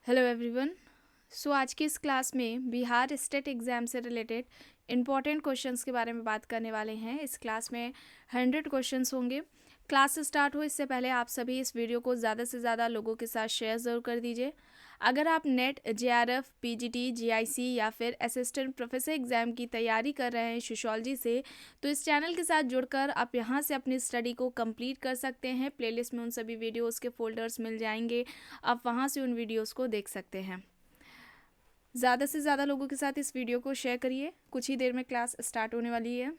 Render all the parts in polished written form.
Hello everyone. आज की इस क्लास में बिहार स्टेट एग्ज़ाम से रिलेटेड इम्पॉर्टेंट क्वेश्चंस के बारे में बात करने वाले हैं। इस क्लास में 100 क्वेश्चंस होंगे। क्लास स्टार्ट हो इससे पहले आप सभी इस वीडियो को ज़्यादा से ज़्यादा लोगों के साथ शेयर ज़रूर कर दीजिए। अगर आप नेट, जेआरएफ, पीजीटी, जीआईसी या फिर असिस्टेंट प्रोफेसर एग्ज़ाम की तैयारी कर रहे हैं सोशियोलॉजी से, तो इस चैनल के साथ जुड़कर आप यहाँ से अपनी स्टडी को कंप्लीट कर सकते हैं। प्लेलिस्ट में उन सभी वीडियोज़ के फोल्डर्स मिल जाएंगे, आप वहाँ से उन वीडियोज़ को देख सकते हैं। ज़्यादा से ज़्यादा लोगों के साथ इस वीडियो को शेयर करिए। कुछ ही देर में क्लास स्टार्ट होने वाली है।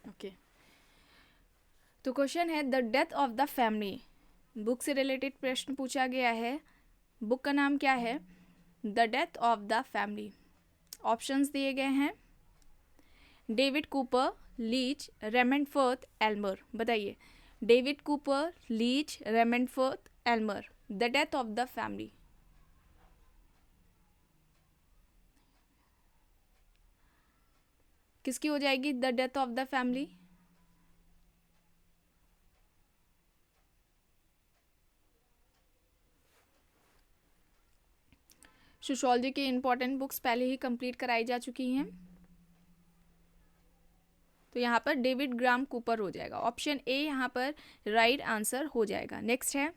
ओके, तो क्वेश्चन है the death of the family. Book से रिलेटेड प्रश्न पूछा गया है। बुक का नाम क्या है? The death of the family. Options दिए गए हैं David Cooper, Leach, Raymond Firth, Elmer. बताइए, David Cooper, Leach, Raymond Firth, Elmer, the death of the family. किसकी हो जाएगी the death of the family? Sociology की इंपॉर्टेंट बुक्स पहले ही कंप्लीट कराई जा चुकी हैं, तो यहाँ पर डेविड ग्राम कूपर हो जाएगा। ऑप्शन ए यहाँ पर राइट आंसर हो जाएगा। नेक्स्ट है,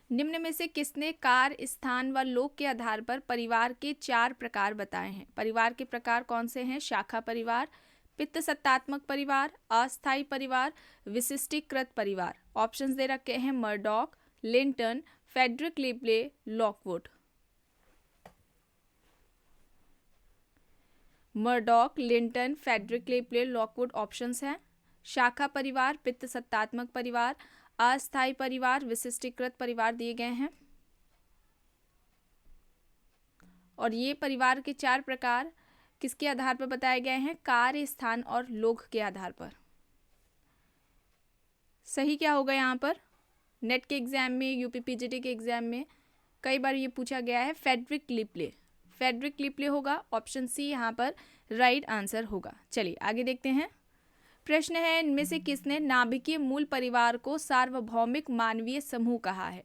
निम्न में से किसने कार, स्थान व लोक के आधार पर परिवार के 4 प्रकार बताए हैं? परिवार के प्रकार कौन से हैं? शाखा परिवार, पित्त सत्तात्मक परिवार, अस्थायी परिवार, विशिष्टीकृत परिवार। ऑप्शंस दे रखे हैं Murdock, Linton, Frederick Le Play, Lockwood. Murdock, Linton, Frederick Le Play, Lockwood options हैं। शाखा परिवार, पित्त सत्तात्मक परिवार, अस्थायी परिवार, विशिष्टीकृत परिवार दिए गए हैं। और ये परिवार के 4 प्रकार किसके आधार पर बताए गए हैं? कार्य, स्थान और लोक के आधार पर। सही क्या होगा यहाँ पर? नेट के एग्जाम में, यूपीपीजीटी के एग्जाम में कई बार ये पूछा गया है। फेडरिक लिबले, फेडरिक लिबले होगा। ऑप्शन सी यहाँ पर राइट आंसर होगा। चलिए आगे देखते हैं। प्रश्न है, इनमें से किसने नाभिकीय मूल परिवार को सार्वभौमिक मानवीय समूह कहा है?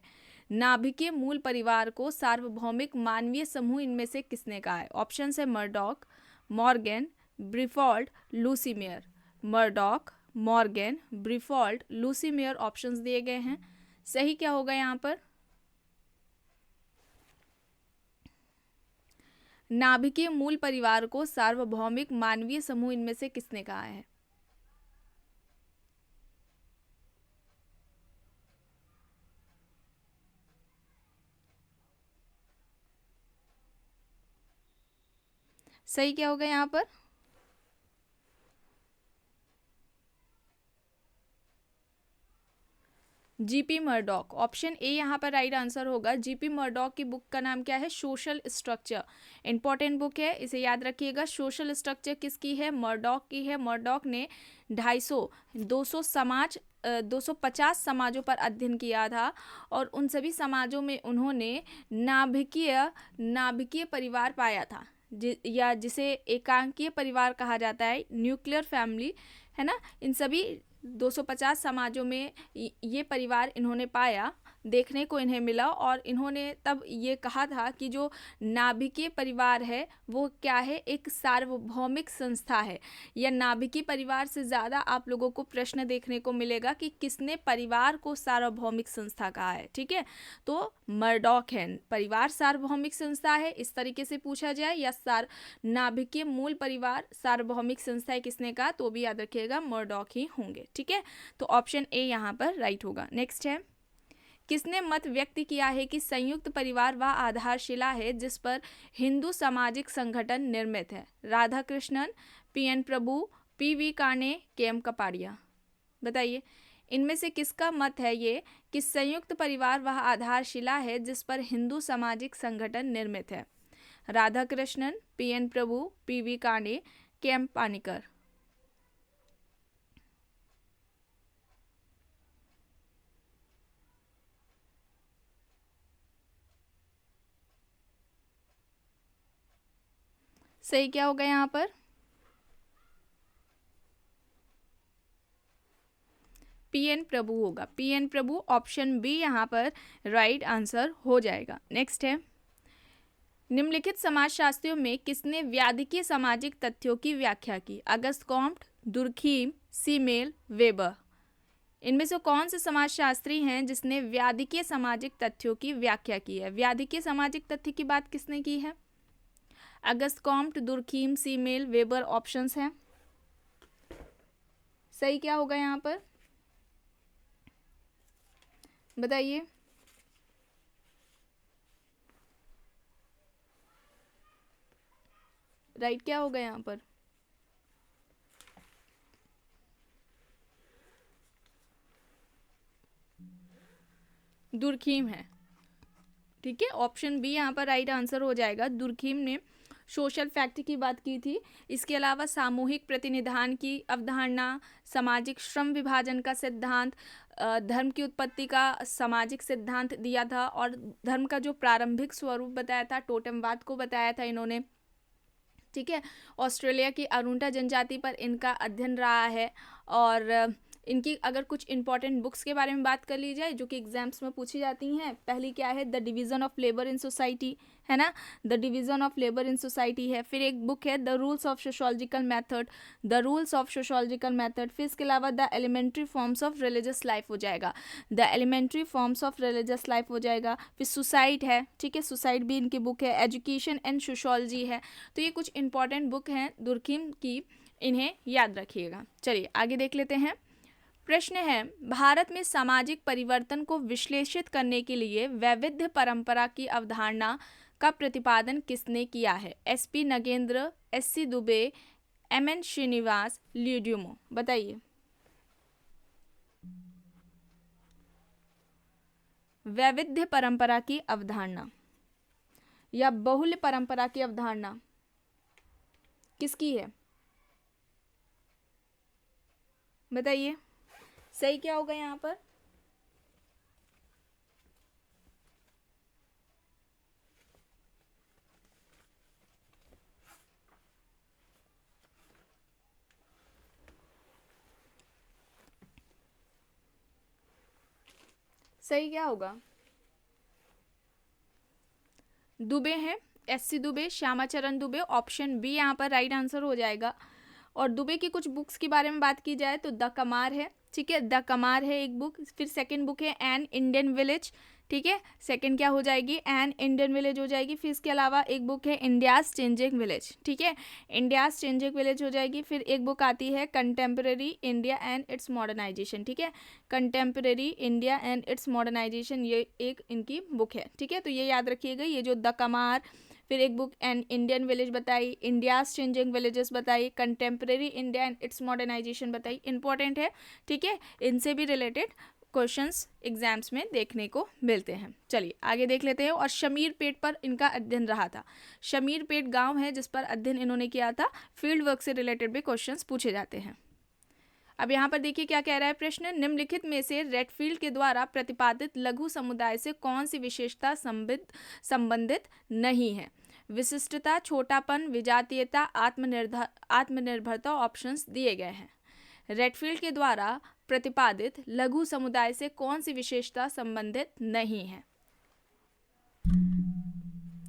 नाभिकीय मूल परिवार को सार्वभौमिक मानवीय समूह इनमें से किसने कहा है? ऑप्शन है Murdock, Morgan, Briffault, Lucy Mair. Murdock, Morgan, Briffault, Lucy Mair options दिए गए हैं। सही क्या होगा यहाँ पर? नाभिकीय मूल परिवार को सार्वभौमिक मानवीय समूह इनमें से किसने कहा है? सही क्या होगा यहाँ पर? GP Murdock. ऑप्शन ए यहाँ पर राइट आंसर होगा। जीपी मर्डॉक की बुक का नाम क्या है? Social structure. इंपॉर्टेंट बुक है, इसे याद रखिएगा। सोशल स्ट्रक्चर किसकी है? मर्डॉक की है। मर्डॉक ने 250 समाजों पर अध्ययन किया था और उन सभी समाजों में उन्होंने नाभिकीय परिवार पाया था, या जिसे एकांकीय परिवार कहा जाता है, न्यूक्लियर फैमिली, है ना। इन सभी 250 समाजों में ये परिवार इन्होंने पाया, देखने को इन्हें मिला, और इन्होंने तब ये कहा था कि जो नाभिकीय परिवार है वो क्या है? एक सार्वभौमिक संस्था है। या नाभिकीय परिवार से ज़्यादा आप लोगों को प्रश्न देखने को मिलेगा कि किसने परिवार को सार्वभौमिक संस्था कहा है। ठीक है, तो मर्डॉक है। परिवार सार्वभौमिक संस्था है, इस तरीके से पूछा जाए, या नाभिकीय मूल परिवार सार्वभौमिक संस्था किसने कहा, तो भी याद रखिएगा मर्डॉक ही होंगे। ठीक है, तो ऑप्शन ए यहाँ पर राइट होगा। नेक्स्ट है, किसने मत व्यक्त किया है कि संयुक्त परिवार वह आधारशिला है जिस पर हिंदू सामाजिक संगठन निर्मित है? राधाकृष्णन, पीएन प्रभु, पीवी काने, केएम कपाड़िया। बताइए, इनमें से किसका मत है ये कि संयुक्त परिवार वह आधारशिला है जिस पर हिंदू सामाजिक संगठन निर्मित है? राधाकृष्णन, पीएन प्रभु, पीवी काने, केएम पानिकर। सही क्या होगा यहाँ पर? पीएन प्रभु होगा। पीएन प्रभु, ऑप्शन बी यहाँ पर राइट आंसर हो जाएगा। नेक्स्ट है, निम्नलिखित समाजशास्त्रियों में किसने व्याधिकीय सामाजिक तथ्यों की व्याख्या की? Auguste Comte, Durkheim, सीमेल, weber. इनमें से कौन से समाजशास्त्री हैं जिसने व्याधिकीय सामाजिक तथ्यों की व्याख्या की है? व्याधिकीय सामाजिक तथ्य की बात किसने की है? Auguste Comte, Durkheim, सीमेल, weber options हैं। सही क्या होगा यहाँ पर? बताइए। राइट क्या होगा यहाँ पर? दुर्खीम है। ठीक है, ऑप्शन बी यहाँ पर राइट आंसर हो जाएगा। दुर्खीम ने सोशल फैक्ट की बात की थी। इसके अलावा सामूहिक प्रतिनिधान की अवधारणा, सामाजिक श्रम विभाजन का सिद्धांत, धर्म की उत्पत्ति का सामाजिक सिद्धांत दिया था, और धर्म का जो प्रारंभिक स्वरूप बताया था, टोटेमवाद को बताया था इन्होंने। ठीक है, ऑस्ट्रेलिया की अरुंटा जनजाति पर इनका अध्ययन रहा है। और इनकी अगर कुछ इंपॉर्टेंट बुक्स के बारे में बात कर ली जाए जो कि एग्जाम्स में पूछी जाती हैं, पहली क्या है? The division of labour in society, है ना, the division of labour in society है। फिर एक बुक है the rules of sociological method, the rules of sociological method. फिर इसके अलावा the elementary forms of religious life हो जाएगा, the elementary forms of religious life हो जाएगा। फिर सुसाइड है, ठीक है, सुसाइड भी इनकी बुक है। एजुकेशन एंड सोशोलॉजी है। तो ये कुछ इंपॉर्टेंट बुक हैं दुर्खीम की, इन्हें याद रखिएगा। चलिए आगे देख लेते हैं। प्रश्न है, भारत में सामाजिक परिवर्तन को विश्लेषित करने के लिए वैविध्य परंपरा की अवधारणा का प्रतिपादन किसने किया है? SP Nagendra, SC Dube, MN Srinivas, Louis Dumont. बताइए। वैविध्य परंपरा की अवधारणा या बहुल्य परंपरा की अवधारणा किसकी है? बताइए। सही क्या होगा यहाँ पर? सही क्या होगा? दुबे हैं, SC Dubey, Shyamacharan Dubey, option B यहाँ पर राइट आंसर हो जाएगा। और दुबे की कुछ बुक्स के बारे में बात की जाए तो द कमार है, ठीक है, द कमार है एक बुक। फिर सेकंड बुक है एन इंडियन विलेज, ठीक है, सेकंड क्या हो जाएगी? एन इंडियन विलेज हो जाएगी। फिर इसके अलावा एक बुक है इंडियाज चेंजिंग विलेज, ठीक है, इंडियाज चेंजिंग विलेज हो जाएगी। फिर एक बुक आती है contemporary India and its modernisation, ठीक है, contemporary India and its modernisation, ये एक इनकी बुक है। ठीक है, तो ये याद रखिएगा, ये जो द कमार, फिर एक बुक एन इंडियन विलेज बताई, इंडियाज चेंजिंग विलेजेस बताई, contemporary India and its modernisation बताई, इंपॉर्टेंट है। ठीक है, इनसे भी रिलेटेड क्वेश्चंस एग्जाम्स में देखने को मिलते हैं। चलिए आगे देख लेते हैं। और शमीर पेट पर इनका अध्ययन रहा था। शमीर पेट गांव है जिस पर अध्ययन इन्होंने किया था। फील्ड वर्क से रिलेटेड भी क्वेश्चंस पूछे जाते हैं। अब यहाँ पर देखिए क्या कह रहा है प्रश्न। निम्नलिखित में से रेडफील्ड के द्वारा प्रतिपादित लघु समुदाय से कौन सी विशेषता संबंधित नहीं है? विशिष्टता, छोटापन, विजातीयता, आत्मनिर्भरता ऑप्शंस दिए गए हैं। रेडफील्ड के द्वारा प्रतिपादित लघु समुदाय से कौन सी विशेषता संबंधित नहीं है?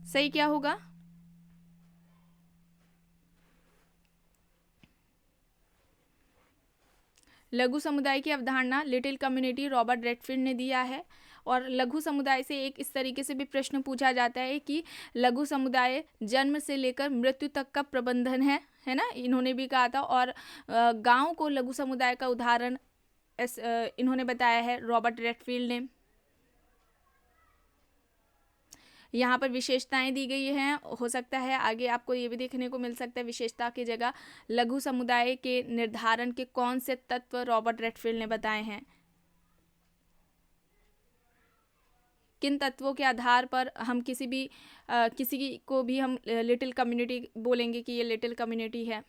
सही क्या होगा? लघु समुदाय की अवधारणा लिटिल कम्युनिटी रॉबर्ट रेडफील्ड ने दिया है। और लघु समुदाय से एक इस तरीके से भी प्रश्न पूछा जाता है कि लघु समुदाय जन्म से लेकर मृत्यु तक का प्रबंधन है ना, इन्होंने भी कहा था। और गांव को लघु समुदाय का उदाहरण इन्होंने बताया है रॉबर्ट रेडफील्ड ने। यहाँ पर विशेषताएं दी गई हैं, हो सकता है आगे आपको ये भी देखने को मिल सकता है विशेषता की जगह लघु समुदाय के निर्धारण के कौन से तत्व रॉबर्ट रेडफील्ड ने बताए हैं, किन तत्वों के आधार पर हम किसी को भी हम लिटिल कम्युनिटी बोलेंगे कि ये लिटिल कम्युनिटी है।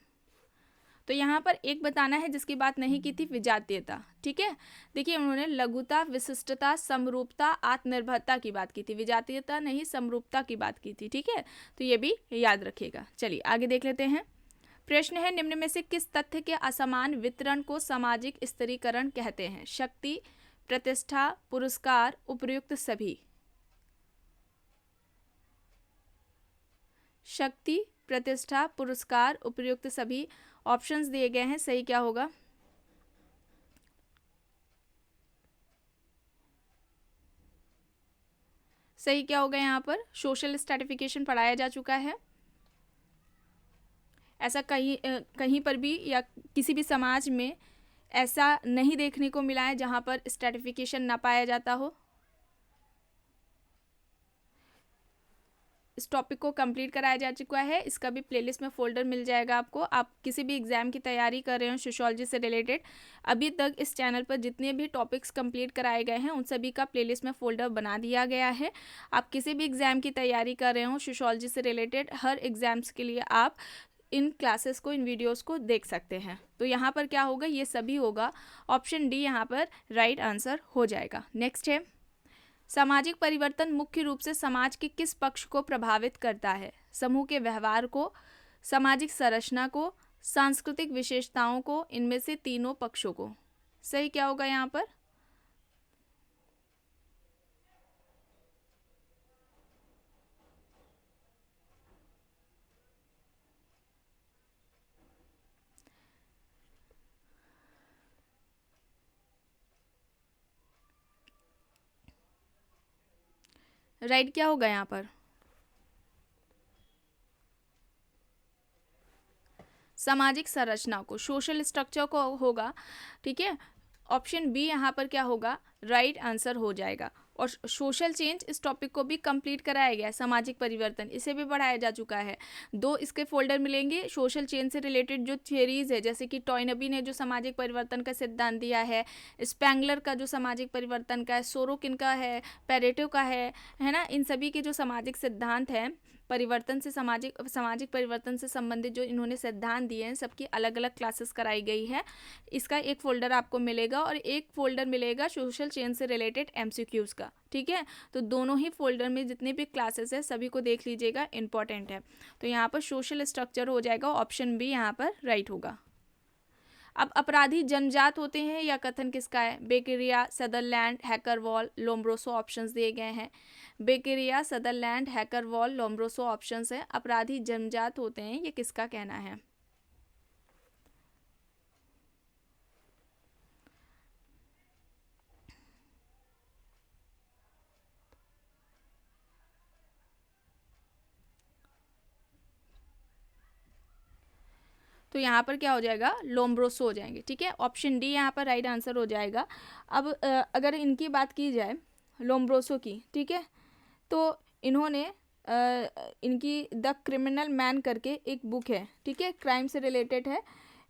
तो यहाँ पर एक बताना है जिसकी बात नहीं की थी, विजातीयता। ठीक है, देखिए उन्होंने लघुता, विशिष्टता, समरूपता, आत्मनिर्भरता की बात की थी, विजातीयता नहीं समरूपता की बात की थी। ठीक है, तो ये भी याद रखिएगा। चलिए आगे देख लेते हैं। प्रश्न है, निम्न में से किस तथ्य के असमान वितरण को सामाजिक स्तरीकरण कहते हैं? शक्ति, प्रतिष्ठा, पुरस्कार, उपयुक्त सभी। शक्ति, प्रतिष्ठा, पुरस्कार, उपयुक्त सभी। ऑप्शंस दिए गए हैं, सही क्या होगा? सही क्या होगा यहाँ पर? सोशल स्ट्रैटिफिकेशन पढ़ाया जा चुका है। ऐसा कहीं पर भी या किसी भी समाज में ऐसा नहीं देखने को मिला है जहाँ पर स्ट्रैटिफिकेशन ना पाया जाता हो। इस टॉपिक को कंप्लीट कराया जा चुका है, इसका भी प्लेलिस्ट में फोल्डर मिल जाएगा आपको। आप किसी भी एग्जाम की तैयारी कर रहे हो सोशियोलॉजी से रिलेटेड, अभी तक इस चैनल पर जितने भी टॉपिक्स कंप्लीट कराए गए हैं उन सभी का प्लेलिस्ट में फोल्डर बना दिया गया है। आप किसी भी एग्जाम की तैयारी कर रहे हो सोशियोलॉजी से रिलेटेड, हर एग्जाम्स के लिए आप इन क्लासेस को, इन वीडियोस को देख सकते हैं। तो यहाँ पर क्या होगा, ये सभी होगा। ऑप्शन डी यहाँ पर राइट आंसर हो जाएगा। नेक्स्ट है, सामाजिक परिवर्तन मुख्य रूप से समाज के किस पक्ष को प्रभावित करता है? समूह के व्यवहार को, सामाजिक संरचना को, सांस्कृतिक विशेषताओं को, इनमें से तीनों पक्षों को। सही क्या होगा यहाँ पर? राइट क्या होगा यहाँ पर? सामाजिक संरचना को, सोशल स्ट्रक्चर को होगा। ठीक है, ऑप्शन बी यहाँ पर क्या होगा, राइट आंसर हो जाएगा। और सोशल चेंज, इस टॉपिक को भी कंप्लीट कराया गया है। सामाजिक परिवर्तन इसे भी बढ़ाया जा चुका है। दो इसके फोल्डर मिलेंगे सोशल चेंज से रिलेटेड जो थियरीज है, जैसे कि टॉयनबी ने जो सामाजिक परिवर्तन का सिद्धांत दिया है, स्पेंगलर का जो सामाजिक परिवर्तन का है, सोरोकिन का है, पेरेटो का है ना, इन सभी के जो सामाजिक सिद्धांत हैं, परिवर्तन से सामाजिक परिवर्तन से संबंधित जो इन्होंने सिद्धांत दिए हैं, सबकी अलग अलग क्लासेस कराई गई है। इसका एक फोल्डर आपको मिलेगा और एक फोल्डर मिलेगा सोशल चेंज से रिलेटेड एमसीक्यूज का। ठीक है, तो दोनों ही फोल्डर में जितने भी क्लासेस है सभी को देख लीजिएगा, इंपॉर्टेंट है। तो यहाँ पर सोशल स्ट्रक्चर हो जाएगा, ऑप्शन बी यहाँ पर राइट होगा। अब अपराधी जन्मजात होते हैं या कथन किसका है? बेकरिया, सदरलैंड, हैकरवॉल, लोम्ब्रोसो ऑप्शंस दिए गए हैं। बेकरिया, सदरलैंड, हैकरवॉल, लोम्ब्रोसो ऑप्शंस है। अपराधी जन्मजात होते हैं, ये किसका कहना है? तो यहाँ पर क्या हो जाएगा, लोम्ब्रोसो हो जाएंगे। ठीक है, ऑप्शन डी यहाँ पर राइट आंसर हो जाएगा। अब अगर इनकी बात की जाए लोम्ब्रोसो की, ठीक है, तो इन्होंने इनकी द क्रिमिनल मैन करके एक बुक है, ठीक है, क्राइम से रिलेटेड है,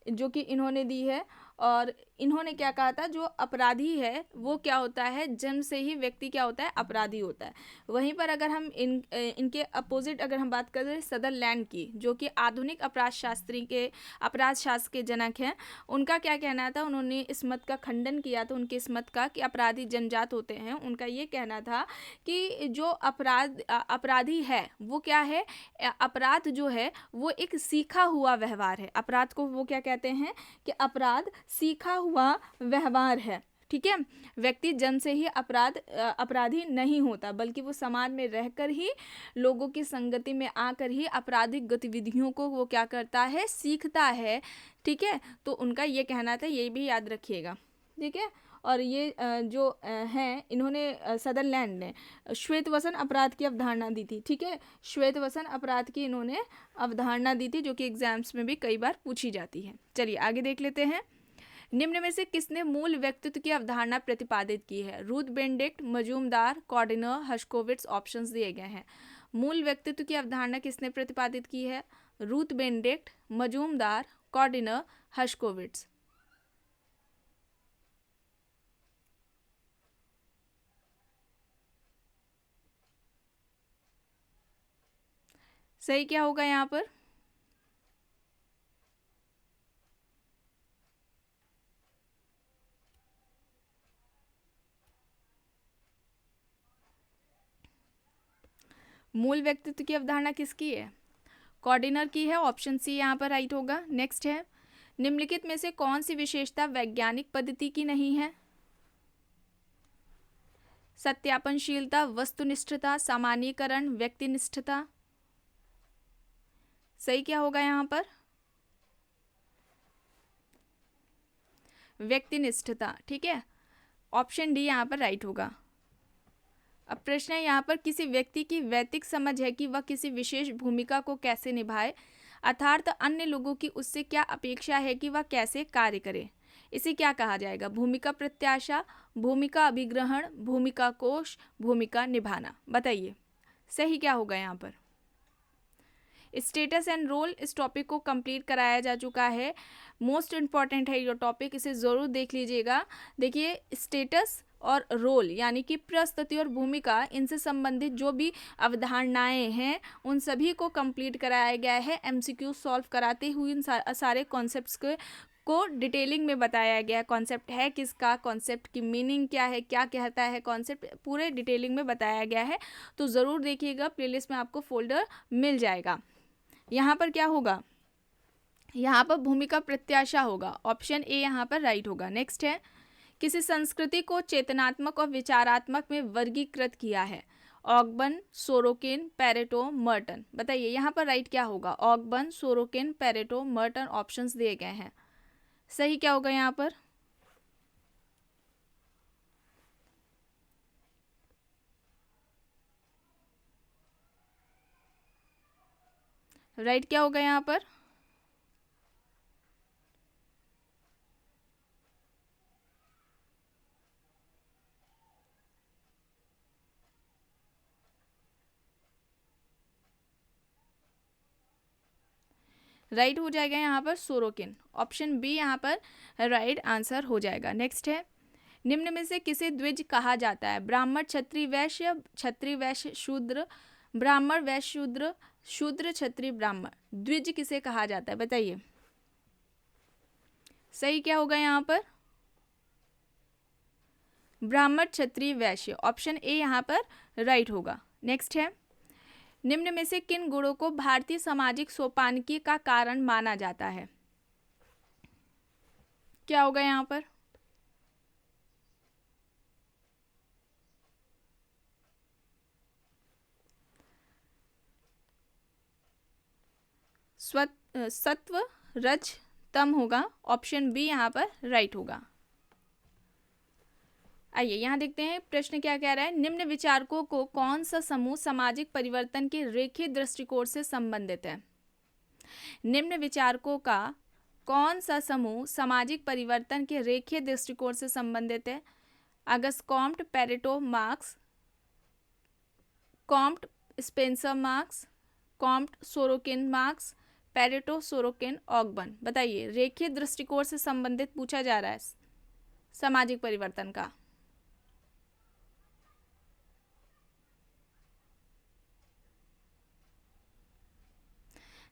जो कि इन्होंने दी है। और इन्होंने क्या कहा था, जो अपराधी है वो क्या होता है, जन्म से ही व्यक्ति क्या होता है, अपराधी होता है। वहीं पर अगर हम इनके अपोजिट अगर हम बात करें सदरलैंड की, जो कि आधुनिक अपराध शास्त्र के जनक हैं, उनका क्या कहना था, उन्होंने इस मत का खंडन किया था, उनके इस मत का कि अपराधी जन्मजात होते हैं। उनका ये कहना था कि जो अपराधी है वो क्या है, अपराध जो है वो एक सीखा हुआ व्यवहार है। अपराध को वो क्या कहते हैं कि अपराध सीखा हुआ व्यवहार है। ठीक है, व्यक्ति जन्म से ही अपराधी नहीं होता, बल्कि वो समाज में रहकर ही, लोगों की संगति में आकर ही आपराधिक गतिविधियों को वो क्या करता है, सीखता है। ठीक है, तो उनका ये कहना था, ये भी याद रखिएगा। ठीक है, और ये जो हैं, इन्होंने सदरलैंड ने श्वेतवसन अपराध की अवधारणा दी थी। ठीक है, श्वेतवसन अपराध की इन्होंने अवधारणा दी थी, जो कि एग्जाम्स में भी कई बार पूछी जाती है। चलिए आगे देख लेते हैं। निम्न में से किसने मूल व्यक्तित्व की अवधारणा प्रतिपादित की है? Ruth Benedict, Majumdar, Kardiner, हर्शकोविट्ज options दिए गए हैं। मूल व्यक्तित्व की अवधारणा किसने प्रतिपादित की है? Ruth Benedict, Majumdar, Kardiner, Herskovits. सही क्या होगा यहाँ पर? मूल व्यक्तित्व की अवधारणा किसकी है? कॉर्डिनर की है, ऑप्शन सी यहाँ पर राइट होगा। नेक्स्ट है, निम्नलिखित में से कौन सी विशेषता वैज्ञानिक पद्धति की नहीं है? सत्यापनशीलता, वस्तुनिष्ठता, सामान्यीकरण, व्यक्तिनिष्ठता। सही क्या होगा यहाँ पर? व्यक्तिनिष्ठता, ठीक है, ऑप्शन डी यहाँ पर राइट होगा। अब प्रश्न है यहाँ पर, किसी व्यक्ति की वैयक्तिक समझ है कि वह किसी विशेष भूमिका को कैसे निभाए, अर्थात अन्य लोगों की उससे क्या अपेक्षा है कि वह कैसे कार्य करे। इसे क्या कहा जाएगा? भूमिका प्रत्याशा, भूमिका अभिग्रहण, भूमिका कोश, भूमिका निभाना। बताइए सही क्या होगा यहाँ पर? स्टेटस एंड रोल, इस टॉपिक को कंप्लीट कराया जा चुका है। मोस्ट इम्पॉर्टेंट है ये टॉपिक, इसे ज़रूर देख लीजिएगा। देखिए, स्टेटस और रोल यानी कि प्रस्तुति और भूमिका, इनसे संबंधित जो भी अवधारणाएं हैं उन सभी को कंप्लीट कराया गया है। एमसीक्यू सॉल्व कराते हुए इन सारे कॉन्सेप्ट्स को डिटेलिंग में बताया गया है। कॉन्सेप्ट है किसका, कॉन्सेप्ट की मीनिंग क्या है, क्या कहता है कॉन्सेप्ट, पूरे डिटेलिंग में बताया गया है। तो ज़रूर देखिएगा, प्लेलिस्ट में आपको फोल्डर मिल जाएगा। यहाँ पर क्या होगा? यहाँ पर भूमिका प्रत्याशा होगा, ऑप्शन ए यहाँ पर राइट होगा। नेक्स्ट है, किसी संस्कृति को चेतनात्मक और विचारात्मक में वर्गीकृत किया है। ऑगबन, सोरोकिन, पेरेटो, मर्टन। बताइए यहाँ पर राइट क्या होगा? ऑगबन, सोरोकिन, पेरेटो, मर्टन ऑप्शंस दिए गए हैं। सही क्या होगा यहाँ पर? राइट क्या होगा यहाँ पर? राइट हो जाएगा यहाँ पर सोरोकिन, ऑप्शन बी यहाँ पर राइट आंसर हो जाएगा। नेक्स्ट है, निम्न में से किसे द्विज कहा जाता है? ब्राह्मण, क्षत्रिय, वैश्य, क्षत्रिय, वैश्य, शूद्र, ब्राह्मण, वैश्य, शूद्र, शूद्र, क्षत्रिय, ब्राह्मण। द्विज किसे कहा जाता है? बताइए सही क्या होगा यहाँ पर? ब्राह्मण, क्षत्रिय, वैश्य, ऑप्शन ए यहाँ पर राइट होगा। नेक्स्ट है, निम्न में से किन गुणों को भारतीय सामाजिक सोपानकी का कारण माना जाता है? क्या होगा यहाँ पर? सत्व, रज, तम होगा, ऑप्शन बी यहाँ पर राइट होगा। आइए यहाँ देखते हैं प्रश्न क्या कह रहा है। निम्न विचारकों को कौन सा समूह सामाजिक परिवर्तन के रेखीय दृष्टिकोण से संबंधित है? निम्न विचारकों का कौन सा समूह सामाजिक परिवर्तन के रेखीय दृष्टिकोण से संबंधित है? Auguste Comte, Pareto, Marx, Comte, Spencer, Marx, Comte, Sorokin, Marx, Pareto, Sorokin, Ogburn. बताइए, रेखीय दृष्टिकोण से संबंधित पूछा जा रहा है सामाजिक परिवर्तन का।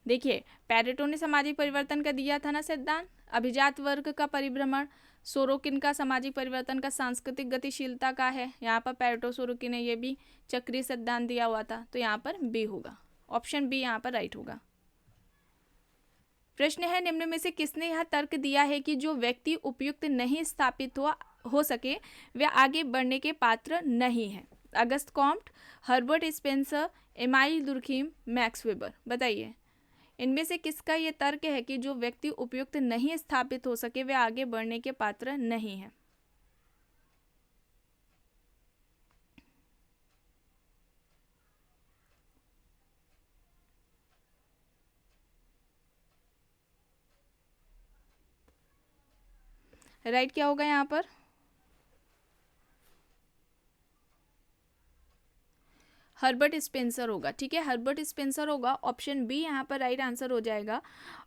देखिए, पेरेटो ने सामाजिक परिवर्तन का दिया था ना सिद्धांत, अभिजात वर्ग का परिभ्रमण। सोरोकिन का सामाजिक परिवर्तन का सांस्कृतिक गतिशीलता का है। यहाँ पर पेरेटो, सोरोकिन ने ये भी चक्रीय सिद्धांत दिया हुआ था, तो यहाँ पर बी होगा, ऑप्शन बी यहाँ पर राइट होगा। प्रश्न है, निम्न में से किसने यह तर्क दिया है कि जो व्यक्ति उपयुक्त नहीं स्थापित हो सके वे आगे बढ़ने के पात्र नहीं है? Auguste Comte, Herbert Spencer, Emile Durkheim, Max Weber. बताइए इनमें से किसका ये तर्क है कि जो व्यक्ति उपयुक्त नहीं स्थापित हो सके वे आगे बढ़ने के पात्र नहीं है? राइट क्या होगा यहाँ पर? हर्बर्ट स्पेंसर होगा, ठीक है, हर्बर्ट स्पेंसर होगा, ऑप्शन बी यहाँ पर राइट आंसर हो जाएगा।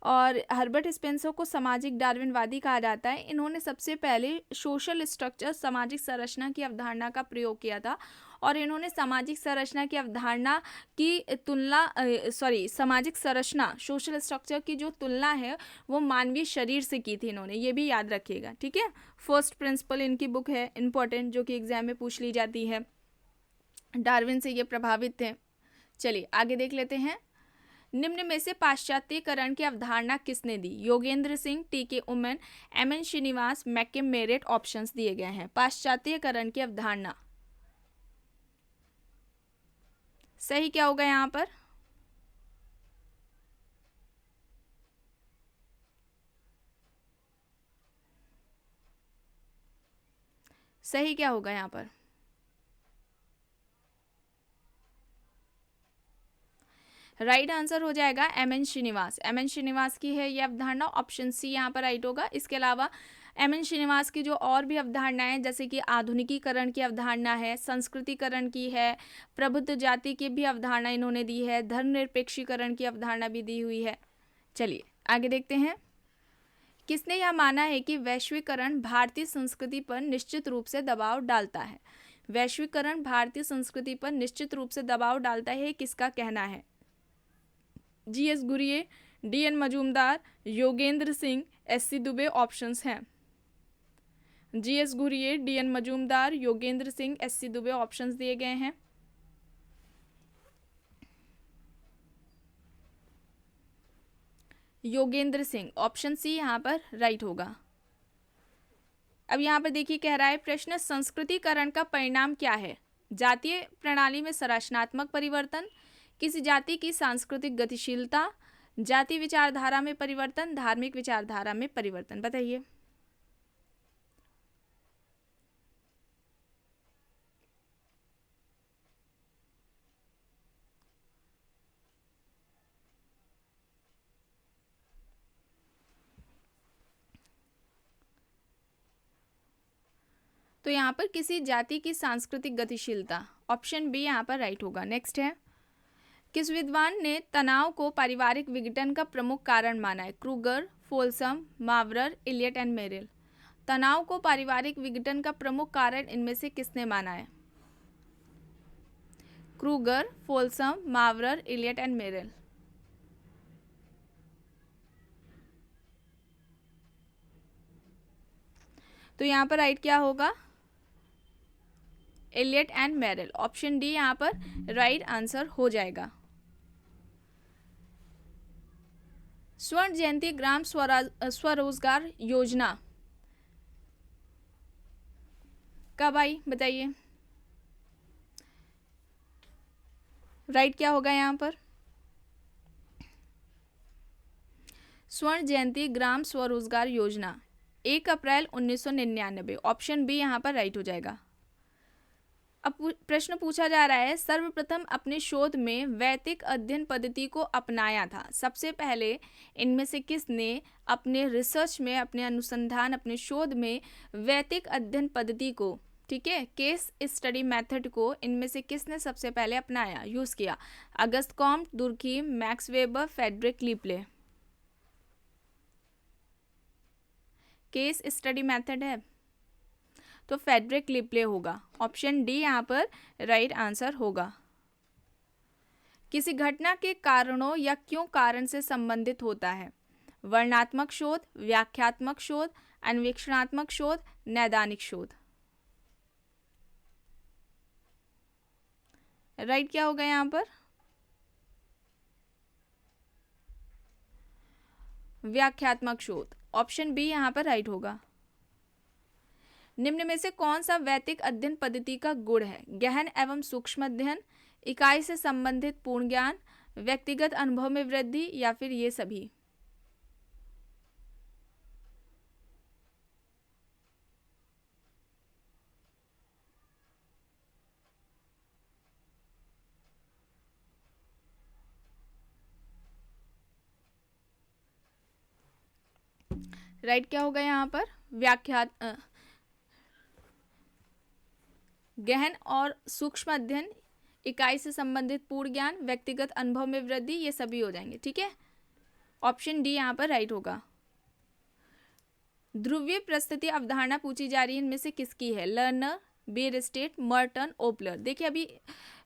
और हर्बर्ट स्पेंसर को सामाजिक डार्विनवादी कहा जाता है। इन्होंने सबसे पहले सोशल स्ट्रक्चर, सामाजिक संरचना की अवधारणा का प्रयोग किया था और इन्होंने सामाजिक संरचना की अवधारणा की तुलना सामाजिक संरचना, सोशल स्ट्रक्चर की जो तुलना है वो मानवीय शरीर से की थी इन्होंने, ये भी याद रखिएगा, ठीक है। फर्स्ट प्रिंसिपल इनकी बुक है इंपॉर्टेंट, जो कि एग्जाम में पूछ ली जाती है। डार्विन से ये प्रभावित थे, चलिए आगे देख लेते हैं। निम्न में से पाश्चात्यकरण की अवधारणा किसने दी? योगेंद्र सिंह, टी.के. उमन, एम.एन. श्रीनिवास, मैकम मेरेट ऑप्शंस दिए गए हैं। पाश्चात्यकरण की अवधारणा सही क्या होगा यहाँ पर? सही क्या होगा यहाँ पर? राइट आंसर हो जाएगा एम.एन. श्रीनिवास। एम.एन. श्रीनिवास की है ये अवधारणा, ऑप्शन सी यहाँ पर राइट होगा। इसके अलावा एम.एन. श्रीनिवास की जो और भी अवधारणाएं, जैसे कि आधुनिकीकरण की अवधारणा है, संस्कृतिकरण की है, प्रबुद्ध जाति की भी अवधारणा इन्होंने दी है, धर्मनिरपेक्षीकरण की अवधारणा भी दी हुई है। चलिए आगे देखते हैं। किसने यह माना है कि वैश्वीकरण भारतीय संस्कृति पर निश्चित रूप से दबाव डालता है? वैश्वीकरण भारतीय संस्कृति पर निश्चित रूप से दबाव डालता है, किसका कहना है? GS. Ghurye, DN. Majumdar, Yogendra Singh, SC. Dube options हैं। GS. Ghurye, DN. Majumdar, Yogendra Singh, SC. Dube options दिए गए हैं। योगेंद्र सिंह, ऑप्शन सी यहाँ पर राइट होगा। अब यहाँ पर देखिए कह रहा है प्रश्न, संस्कृतिकरण का परिणाम क्या है? जातीय प्रणाली में संरचनात्मक परिवर्तन, किसी जाति की सांस्कृतिक गतिशीलता, जाति विचारधारा में परिवर्तन, धार्मिक विचारधारा में परिवर्तन। बताइए। तो यहाँ पर किसी जाति की सांस्कृतिक गतिशीलता, ऑप्शन बी यहाँ पर राइट होगा। नेक्स्ट है, किस विद्वान ने तनाव को पारिवारिक विघटन का प्रमुख कारण माना है? Kruger, Folsom, Mowrer, Elliott and Merrill. तनाव को पारिवारिक विघटन का प्रमुख कारण इनमें से किसने माना है? Kruger, Folsom, Mowrer, Elliott and Merrill. तो यहाँ पर राइट क्या होगा? Elliott and Merrill, option D यहाँ पर राइट आंसर हो जाएगा। स्वर्ण जयंती ग्राम स्वरोजगार योजना कब आई? बताइए। राइट क्या होगा यहाँ पर? स्वर्ण जयंती ग्राम स्वरोजगार योजना 1 अप्रैल 1999, ऑप्शन बी यहाँ पर राइट हो जाएगा। अब प्रश्न पूछा जा रहा है, सर्वप्रथम अपने शोध में वैदिक अध्ययन पद्धति को अपनाया था। सबसे पहले इनमें से किसने अपने रिसर्च में, अपने अनुसंधान, अपने शोध में वैदिक अध्ययन पद्धति को, ठीक है, केस स्टडी मेथड को इनमें से किसने सबसे पहले अपनाया, यूज किया? Auguste Comte, Durkheim, Max Weber, Frederick Le Play. Case study method है तो फ्रेडरिक लीपले होगा, ऑप्शन डी यहाँ पर राइट आंसर होगा। किसी घटना के कारणों या क्यों कारण से संबंधित होता है? वर्णनात्मक शोध, व्याख्यात्मक शोध, अन्वेषणात्मक शोध, नैदानिक शोध। राइट क्या होगा यहाँ पर? व्याख्यात्मक शोध, ऑप्शन बी यहाँ पर राइट होगा। निम्न में से कौन सा वैदिक अध्ययन पद्धति का गुण है? गहन एवं सूक्ष्म अध्ययन, इकाई से संबंधित पूर्ण ज्ञान, व्यक्तिगत अनुभव में वृद्धि, या फिर ये सभी? राइट क्या होगा यहाँ पर? गहन और सूक्ष्म अध्ययन, इकाई से संबंधित पूर्ण ज्ञान, व्यक्तिगत अनुभव में वृद्धि, ये सभी हो जाएंगे। ठीक है, ऑप्शन डी यहाँ पर राइट होगा। ध्रुवीय प्रस्तुति अवधारणा पूछी जा रही है, इनमें से किसकी है? Lerner, Bierstedt, Merton, Opler. देखिए अभी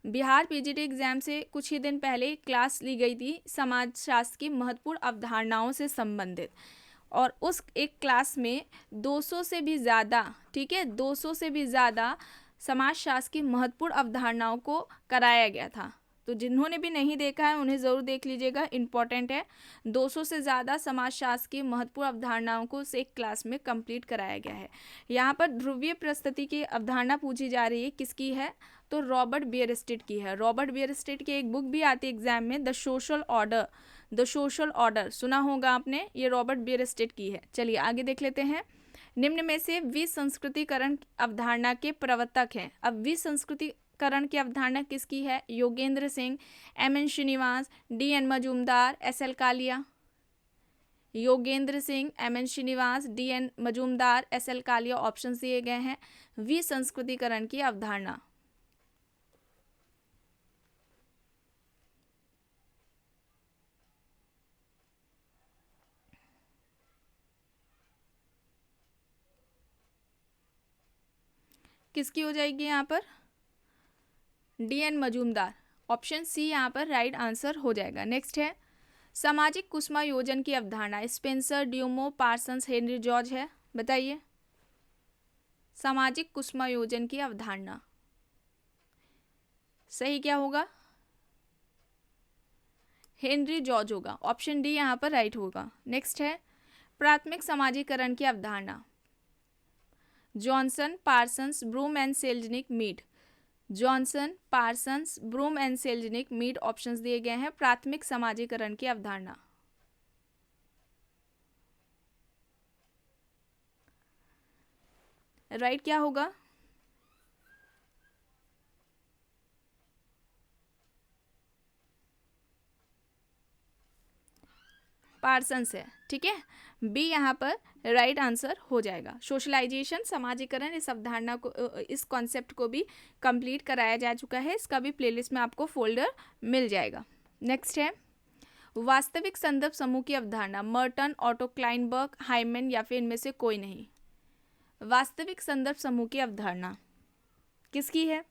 बिहार पीजीटी एग्जाम से कुछ ही दिन पहले क्लास ली गई थी समाजशास्त्र की महत्वपूर्ण अवधारणाओं से संबंधित, और उस एक क्लास में 200 से भी ज़्यादा, ठीक है, 200 से भी ज़्यादा समाजशास्त्र की महत्वपूर्ण अवधारणाओं को कराया गया था। तो जिन्होंने भी नहीं देखा है उन्हें ज़रूर देख लीजिएगा, इम्पॉर्टेंट है। 200 से ज़्यादा समाजशास्त्र की महत्वपूर्ण अवधारणाओं को उस एक क्लास में कंप्लीट कराया गया है। यहाँ पर ध्रुवीय परिस्थिति की अवधारणा पूछी जा रही है, किसकी है? तो रॉबर्ट बियरस्टेट की है। रॉबर्ट बियरस्टेट की एक बुक भी आती है एग्जाम में, the social order. The social order सुना होगा आपने, ये रॉबर्ट बियरस्टेट की है। चलिए आगे देख लेते हैं। निम्न में से विसंस्कृतिकरण अवधारणा के प्रवर्तक हैं। अब विसंस्कृतिकरण की अवधारणा किसकी है? Yogendra Singh, MN. Srinivas, DN. Majumdar, SL. Kalia. Yogendra Singh, MN. Srinivas, DN. Majumdar, SL. Kalia option दिए गए हैं विसंस्कृतिकरण की अवधारणा। किसकी हो जाएगी यहाँ पर? डी.एन. मजूमदार, ऑप्शन सी यहाँ पर राइट आंसर हो जाएगा। नेक्स्ट है सामाजिक कुसुमायोजन की अवधारणा। स्पेंसर, ड्यूमो, पार्सन्स, हेनरी जॉर्ज है। बताइए सामाजिक कुसुमायोजन की अवधारणा सही क्या होगा? हेनरी जॉर्ज होगा, ऑप्शन डी यहाँ पर राइट होगा। नेक्स्ट है प्राथमिक समाजीकरण की अवधारणा। Johnson, Parsons, Broom and Selznick, Mead. Johnson, Parsons, Broom and Selznick, Mead options दिए गए हैं प्राथमिक समाजीकरण की अवधारणा। राइट क्या होगा? पार्सन्स है, ठीक है। बी यहाँ पर राइट आंसर हो जाएगा। सोशलाइजेशन, समाजीकरण, इस अवधारणा को, इस कॉन्सेप्ट को भी कंप्लीट कराया जा चुका है। इसका भी प्लेलिस्ट में आपको फोल्डर मिल जाएगा। नेक्स्ट है वास्तविक संदर्भ समूह की अवधारणा। मर्टन, ऑटो क्लाइनबर्ग, हाइमन या फिर इनमें से कोई नहीं। वास्तविक संदर्भ समूह की अवधारणा किसकी है?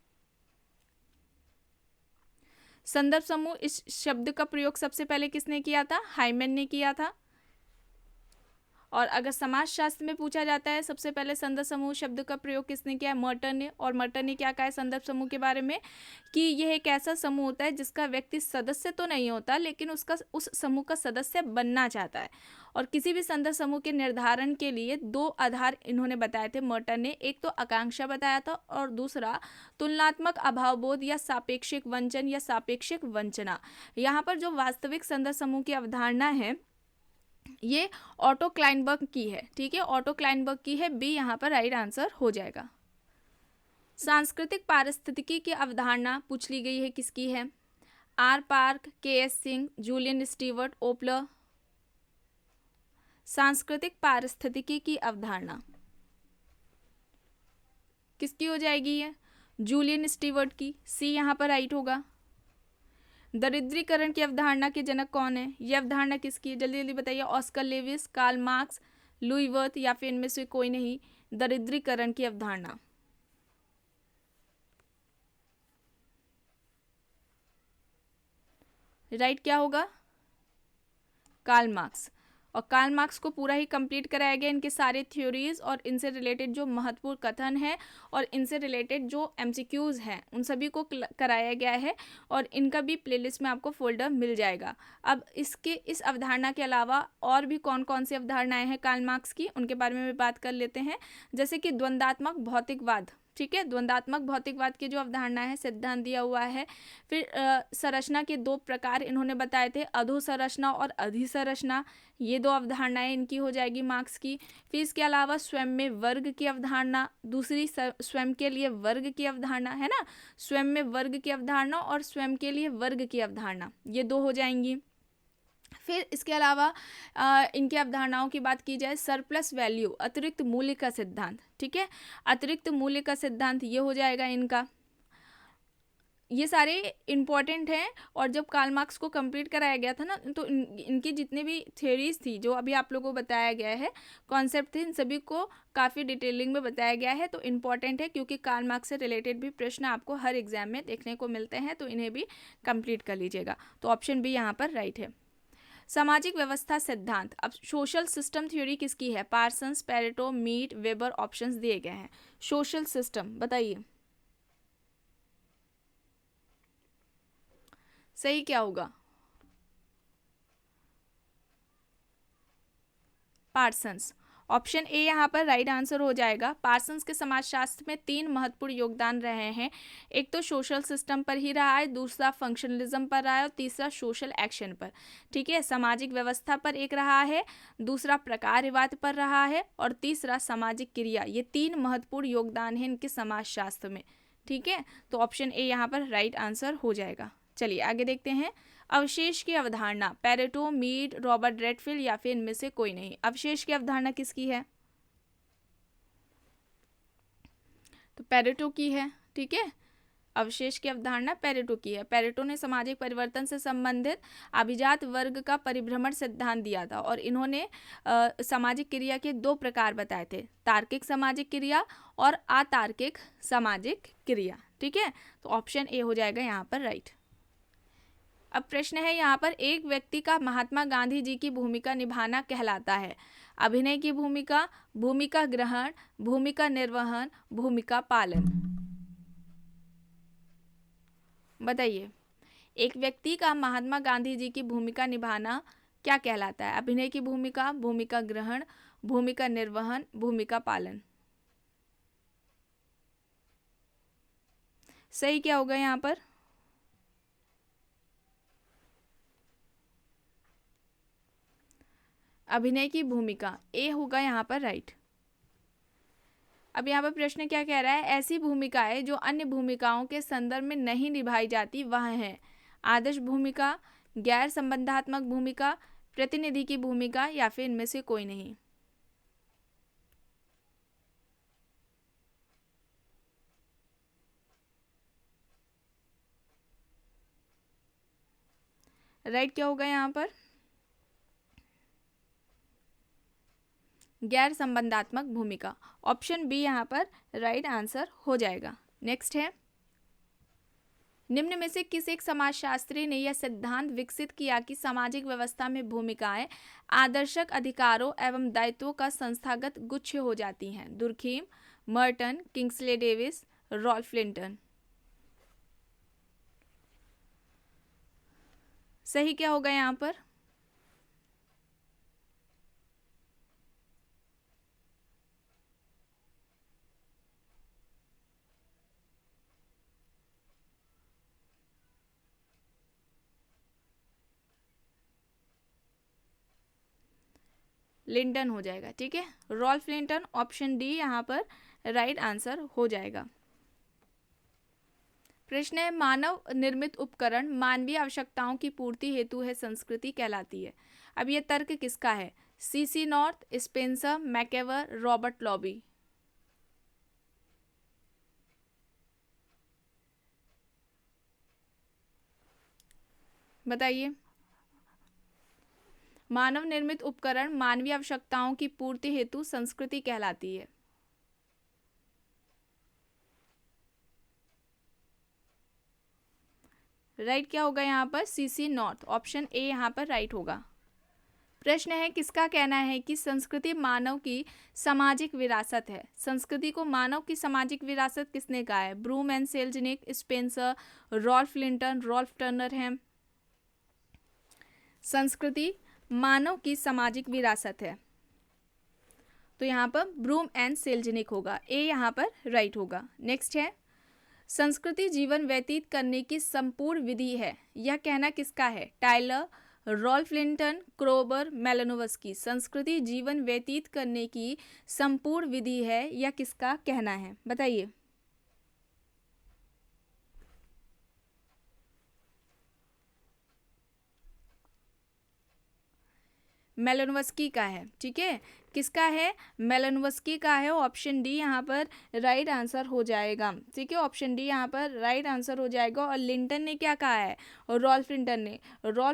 संदर्भ समूह इस शब्द का प्रयोग सबसे पहले किसने किया था? हाइमन ने किया था। और अगर समाजशास्त्र में पूछा जाता है सबसे पहले संदर्भ समूह शब्द का प्रयोग किसने किया है? मर्टन ने। और मर्टन ने क्या कहा है संदर्भ समूह के बारे में? कि यह एक ऐसा समूह होता है जिसका व्यक्ति सदस्य तो नहीं होता लेकिन उसका उस समूह का सदस्य बनना चाहता है। और किसी भी संदर्भ समूह के निर्धारण के लिए दो आधार इन्होंने बताए थे मर्टन ने। एक तो आकांक्षा बताया था और दूसरा तुलनात्मक अभावबोध या सापेक्षिक वंचन या सापेक्षिक वंचना। यहाँ पर जो वास्तविक संदर्भ समूह की अवधारणा है ये ऑटो क्लाइनबर्ग की है, ठीक है। ऑटो क्लाइनबर्ग की है, बी यहाँ पर राइट आंसर हो जाएगा। सांस्कृतिक पारिस्थितिकी की अवधारणा पूछ ली गई है, किसकी है? R Park, KS. Singh, Julian Steward, Opler. सांस्कृतिक पारिस्थितिकी की अवधारणा किसकी हो जाएगी? ये जूलियन स्टीवर्ट की, सी यहाँ पर राइट होगा। दरिद्रीकरण की अवधारणा के जनक कौन है? यह अवधारणा किसकी है? जल्दी जल्दी बताइए। Oscar Lewis, Karl Marx, Louis Wirth या फिर इनमें से कोई नहीं। दरिद्रीकरण की अवधारणा राइट क्या होगा? Karl Marx. और कार्ल मार्क्स को पूरा ही कंप्लीट कराया गया, इनके सारे थ्योरीज और इनसे रिलेटेड जो महत्वपूर्ण कथन है और इनसे रिलेटेड जो एमसीक्यूज हैं उन सभी को कराया गया है। और इनका भी प्लेलिस्ट में आपको फोल्डर मिल जाएगा। अब इस अवधारणा के अलावा और भी कौन कौन सी अवधारणाएं हैं कार्ल मार्क्स की, उनके बारे में भी बात कर लेते हैं। जैसे कि द्वंदात्मक भौतिकवाद, ठीक है। द्वंदात्मक भौतिकवाद की जो अवधारणा है सिद्धांत दिया हुआ है। फिर संरचना के दो प्रकार इन्होंने बताए थे, अधोसंरचना और अधिसंरचना। ये दो अवधारणाएं इनकी हो जाएगी मार्क्स की। फिर इसके अलावा स्वयं में वर्ग की अवधारणा, दूसरी स्वयं के लिए वर्ग की अवधारणा, है ना। स्वयं में वर्ग की अवधारणा और स्वयं के लिए वर्ग की अवधारणा, ये दो हो जाएंगी। फिर इसके अलावा इनके अवधारणाओं की बात की जाए, सरप्लस वैल्यू, अतिरिक्त मूल्य का सिद्धांत, ठीक है। अतिरिक्त मूल्य का सिद्धांत ये हो जाएगा इनका। ये सारे इम्पॉर्टेंट हैं। और जब कार्ल मार्क्स को कंप्लीट कराया गया था ना तो इनकी जितने भी थ्योरीज थी जो अभी आप लोगों को बताया गया है, कॉन्सेप्ट थे, इन सभी को काफ़ी डिटेलिंग में बताया गया है। तो इम्पॉर्टेंट है क्योंकि कार्ल मार्क्स से रिलेटेड भी प्रश्न आपको हर एग्जाम में देखने को मिलते हैं, तो इन्हें भी कंप्लीट कर लीजिएगा। तो ऑप्शन बी यहाँ पर राइट है। सामाजिक व्यवस्था सिद्धांत। अब सोशल सिस्टम थ्योरी किसकी है? Parsons, Pareto, Mead, Weber options दिए गए हैं। सोशल सिस्टम बताइए। सही क्या होगा? पार्सन्स। ऑप्शन ए यहाँ पर राइट आंसर हो जाएगा। पार्सन्स के समाजशास्त्र में 3 महत्वपूर्ण योगदान रहे हैं। एक तो सोशल सिस्टम पर ही रहा है, दूसरा फंक्शनलिज्म पर रहा है और तीसरा सोशल एक्शन पर। ठीक है, सामाजिक व्यवस्था पर एक रहा है, दूसरा प्रकारवाद पर रहा है और तीसरा सामाजिक क्रिया। ये 3 महत्वपूर्ण योगदान हैं इनके समाजशास्त्र में। ठीक है, तो ऑप्शन ए यहाँ पर राइट आंसर हो जाएगा। चलिए आगे देखते हैं। अवशेष की अवधारणा, पेरेटो, मीड, रॉबर्ट रेडफिल्ड या फिर इनमें से कोई नहीं। अवशेष की अवधारणा किसकी है? तो पेरेटो की है। ठीक है, अवशेष की अवधारणा पेरेटो की है। पेरेटो ने सामाजिक परिवर्तन से संबंधित अभिजात वर्ग का परिभ्रमण सिद्धांत दिया था और इन्होंने सामाजिक क्रिया के 2 प्रकार बताए थे, तार्किक सामाजिक क्रिया और अतार्किक सामाजिक क्रिया। ठीक है, तो ऑप्शन ए हो जाएगा यहाँ पर राइट। अब प्रश्न है यहाँ पर, एक व्यक्ति का महात्मा गांधी जी की भूमिका निभाना कहलाता है? अभिनय की भूमिका, भूमिका ग्रहण, भूमिका निर्वहन, भूमिका पालन। बताइए, एक व्यक्ति का महात्मा गांधी जी की भूमिका निभाना क्या कहलाता है? अभिनय की भूमिका, भूमिका ग्रहण, भूमिका निर्वहन, भूमिका पालन। सही क्या होगा यहाँ पर? अभिनय की भूमिका, ए होगा यहाँ पर राइट। अब यहाँ पर प्रश्न क्या कह रहा है? ऐसी भूमिकाएं जो अन्य भूमिकाओं के संदर्भ में नहीं निभाई जाती वह है आदर्श भूमिका, गैर संबंधात्मक भूमिका, प्रतिनिधि की भूमिका या फिर इनमें से कोई नहीं। राइट क्या होगा यहाँ पर? गैर संबंधात्मक भूमिका। ऑप्शन बी यहाँ पर राइट आंसर हो जाएगा। नेक्स्ट है, निम्न में से किस एक समाजशास्त्री ने यह सिद्धांत विकसित किया कि सामाजिक व्यवस्था में भूमिकाएं आदर्शक अधिकारों एवं दायित्वों का संस्थागत गुच्छ हो जाती हैं? Durkheim, Merton, Kingsley Davis, Ralph Linton. सही क्या होगा यहाँ पर? लिंटन हो जाएगा। ठीक है, रॉल्फ लिंटन, ऑप्शन डी यहाँ पर राइट आंसर हो जाएगा। प्रश्न है, मानव निर्मित उपकरण मानवीय आवश्यकताओं की पूर्ति हेतु है संस्कृति कहलाती है? अब ये तर्क किसका है? CC North, Spencer, MacIver, Robert Lowie. बताइए, मानव निर्मित उपकरण मानवीय आवश्यकताओं की पूर्ति हेतु संस्कृति कहलाती है? राइट क्या होगा यहाँ पर? सीसी नॉर्थ, ऑप्शन ए यहाँ पर राइट होगा। प्रश्न है, किसका कहना है कि संस्कृति मानव की सामाजिक विरासत है? संस्कृति को मानव की सामाजिक विरासत किसने कहा है? Broom and Selznick, Spencer, Ralph Linton, Ralph Turner है। संस्कृति मानव की सामाजिक विरासत है तो यहाँ पर ब्रूम एंड सेल्जनिक होगा, ए यहाँ पर राइट होगा। नेक्स्ट है, संस्कृति जीवन व्यतीत करने की संपूर्ण विधि है, यह कहना किसका है? Tylor, Ralph Linton, Kroeber, Malinowski. संस्कृति जीवन व्यतीत करने की संपूर्ण विधि है, यह किसका कहना है? बताइए। मेलानोव्स्की का है। ठीक है, किसका है? मेलानोव्स्की का है। ऑप्शन डी यहाँ पर राइट आंसर हो जाएगा। ठीक है, ऑप्शन डी यहाँ पर राइट आंसर हो जाएगा। और लिंटन ने क्या कहा है? और रॉल्फ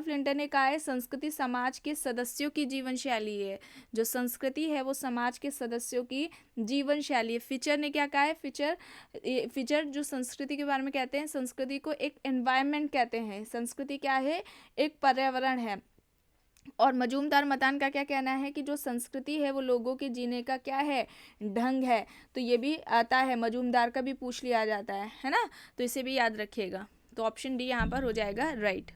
लिंटन ने कहा है संस्कृति समाज के सदस्यों की जीवन शैली है। जो संस्कृति है वो समाज के सदस्यों की जीवन शैली है। फिचर ने क्या कहा है? फिचर जो संस्कृति के बारे में कहते हैं, संस्कृति को एक एनवायरनमेंट कहते हैं। संस्कृति क्या है? एक पर्यावरण है। और मजूमदार मतान का क्या कहना है कि जो संस्कृति है वो लोगों के जीने का क्या है? ढंग है। तो ये भी आता है, मजूमदार का भी पूछ लिया जाता है ना, तो इसे भी याद रखिएगा। तो ऑप्शन डी यहाँ पर हो जाएगा राइट।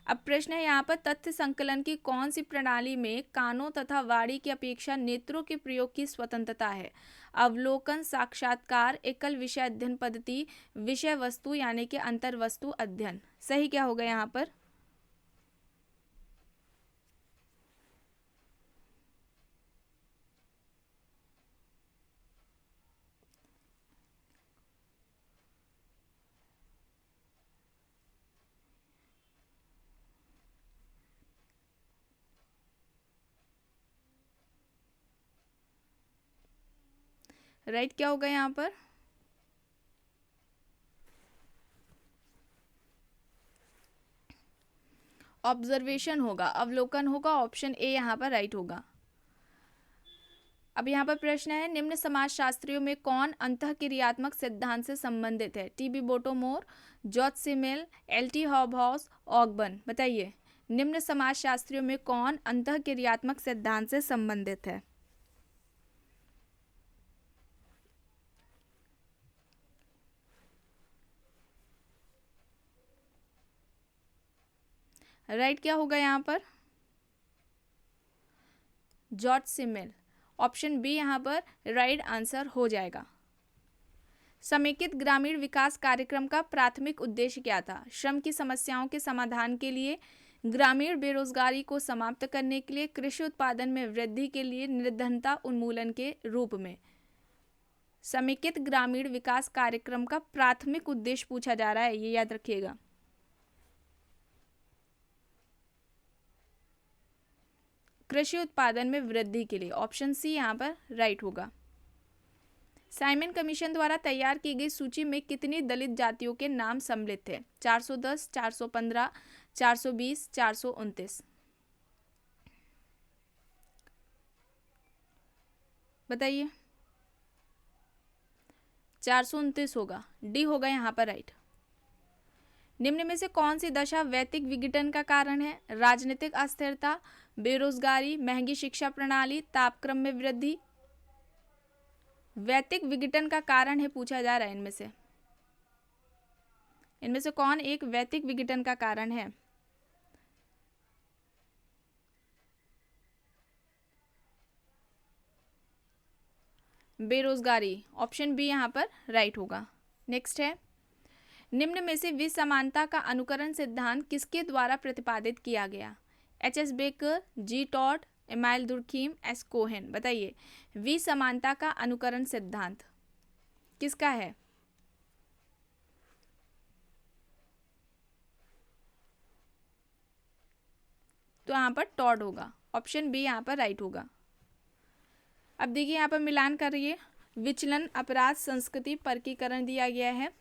अब प्रश्न है यहाँ पर, तथ्य संकलन की कौन सी प्रणाली में कानों तथा वाणी की अपेक्षा नेत्रों के प्रयोग की स्वतंत्रता है? अवलोकन, साक्षात्कार, एकल विषय अध्ययन पद्धति, विषय वस्तु यानी कि अंतर वस्तु अध्ययन। सही क्या होगा यहाँ पर? राइट क्या होगा यहाँ पर? ऑब्जर्वेशन होगा, अवलोकन होगा, ऑप्शन ए यहाँ पर राइट होगा। अब यहाँ पर प्रश्न है, निम्न समाजशास्त्रियों में कौन अंतःक्रियात्मक सिद्धांत से संबंधित है? TB Bottomore, George Simmel, LT. Hobhouse, Ogburn. बताइए, निम्न समाजशास्त्रियों में कौन अंतःक्रियात्मक सिद्धांत से संबंधित है? राइट क्या होगा यहाँ पर? जॉर्ज सिमेल, ऑप्शन बी यहाँ पर राइट आंसर हो जाएगा। समेकित ग्रामीण विकास कार्यक्रम का प्राथमिक उद्देश्य क्या था? श्रम की समस्याओं के समाधान के लिए, ग्रामीण बेरोजगारी को समाप्त करने के लिए, कृषि उत्पादन में वृद्धि के लिए, निर्धनता उन्मूलन के रूप में। समेकित ग्रामीण विकास कार्यक्रम का प्राथमिक उद्देश्य पूछा जा रहा है, ये याद रखिएगा। कृषि उत्पादन में वृद्धि के लिए, ऑप्शन सी यहाँ पर राइट होगा। साइमन कमीशन द्वारा तैयार की गई सूची में कितनी दलित जातियों के नाम सम्मिलित थे? 410, 415, 420, 429। बताइए। 429 होगा, डी होगा यहाँ पर राइट। निम्न में से कौन सी दशा वैयक्तिक विघटन का कारण है? राजनीतिक अस्थिरता, बेरोजगारी, महंगी शिक्षा प्रणाली, तापक्रम में वृद्धि। वैयक्तिक विघटन का कारण है पूछा जा रहा है, इनमें से कौन एक वैयक्तिक विघटन का कारण है? बेरोजगारी, ऑप्शन बी यहाँ पर राइट होगा। नेक्स्ट है, निम्न में से विसमानता का अनुकरण सिद्धांत किसके द्वारा प्रतिपादित किया गया? HS. Becker, G. Todd, Emile Durkheim, S. Cohen. बताइए, विसमानता का अनुकरण सिद्धांत किसका है? तो यहाँ पर टॉड होगा, ऑप्शन बी यहाँ पर राइट होगा। अब देखिए यहाँ पर मिलान करिए, विचलन, अपराध, संस्कृति, वर्गीकरण दिया गया है।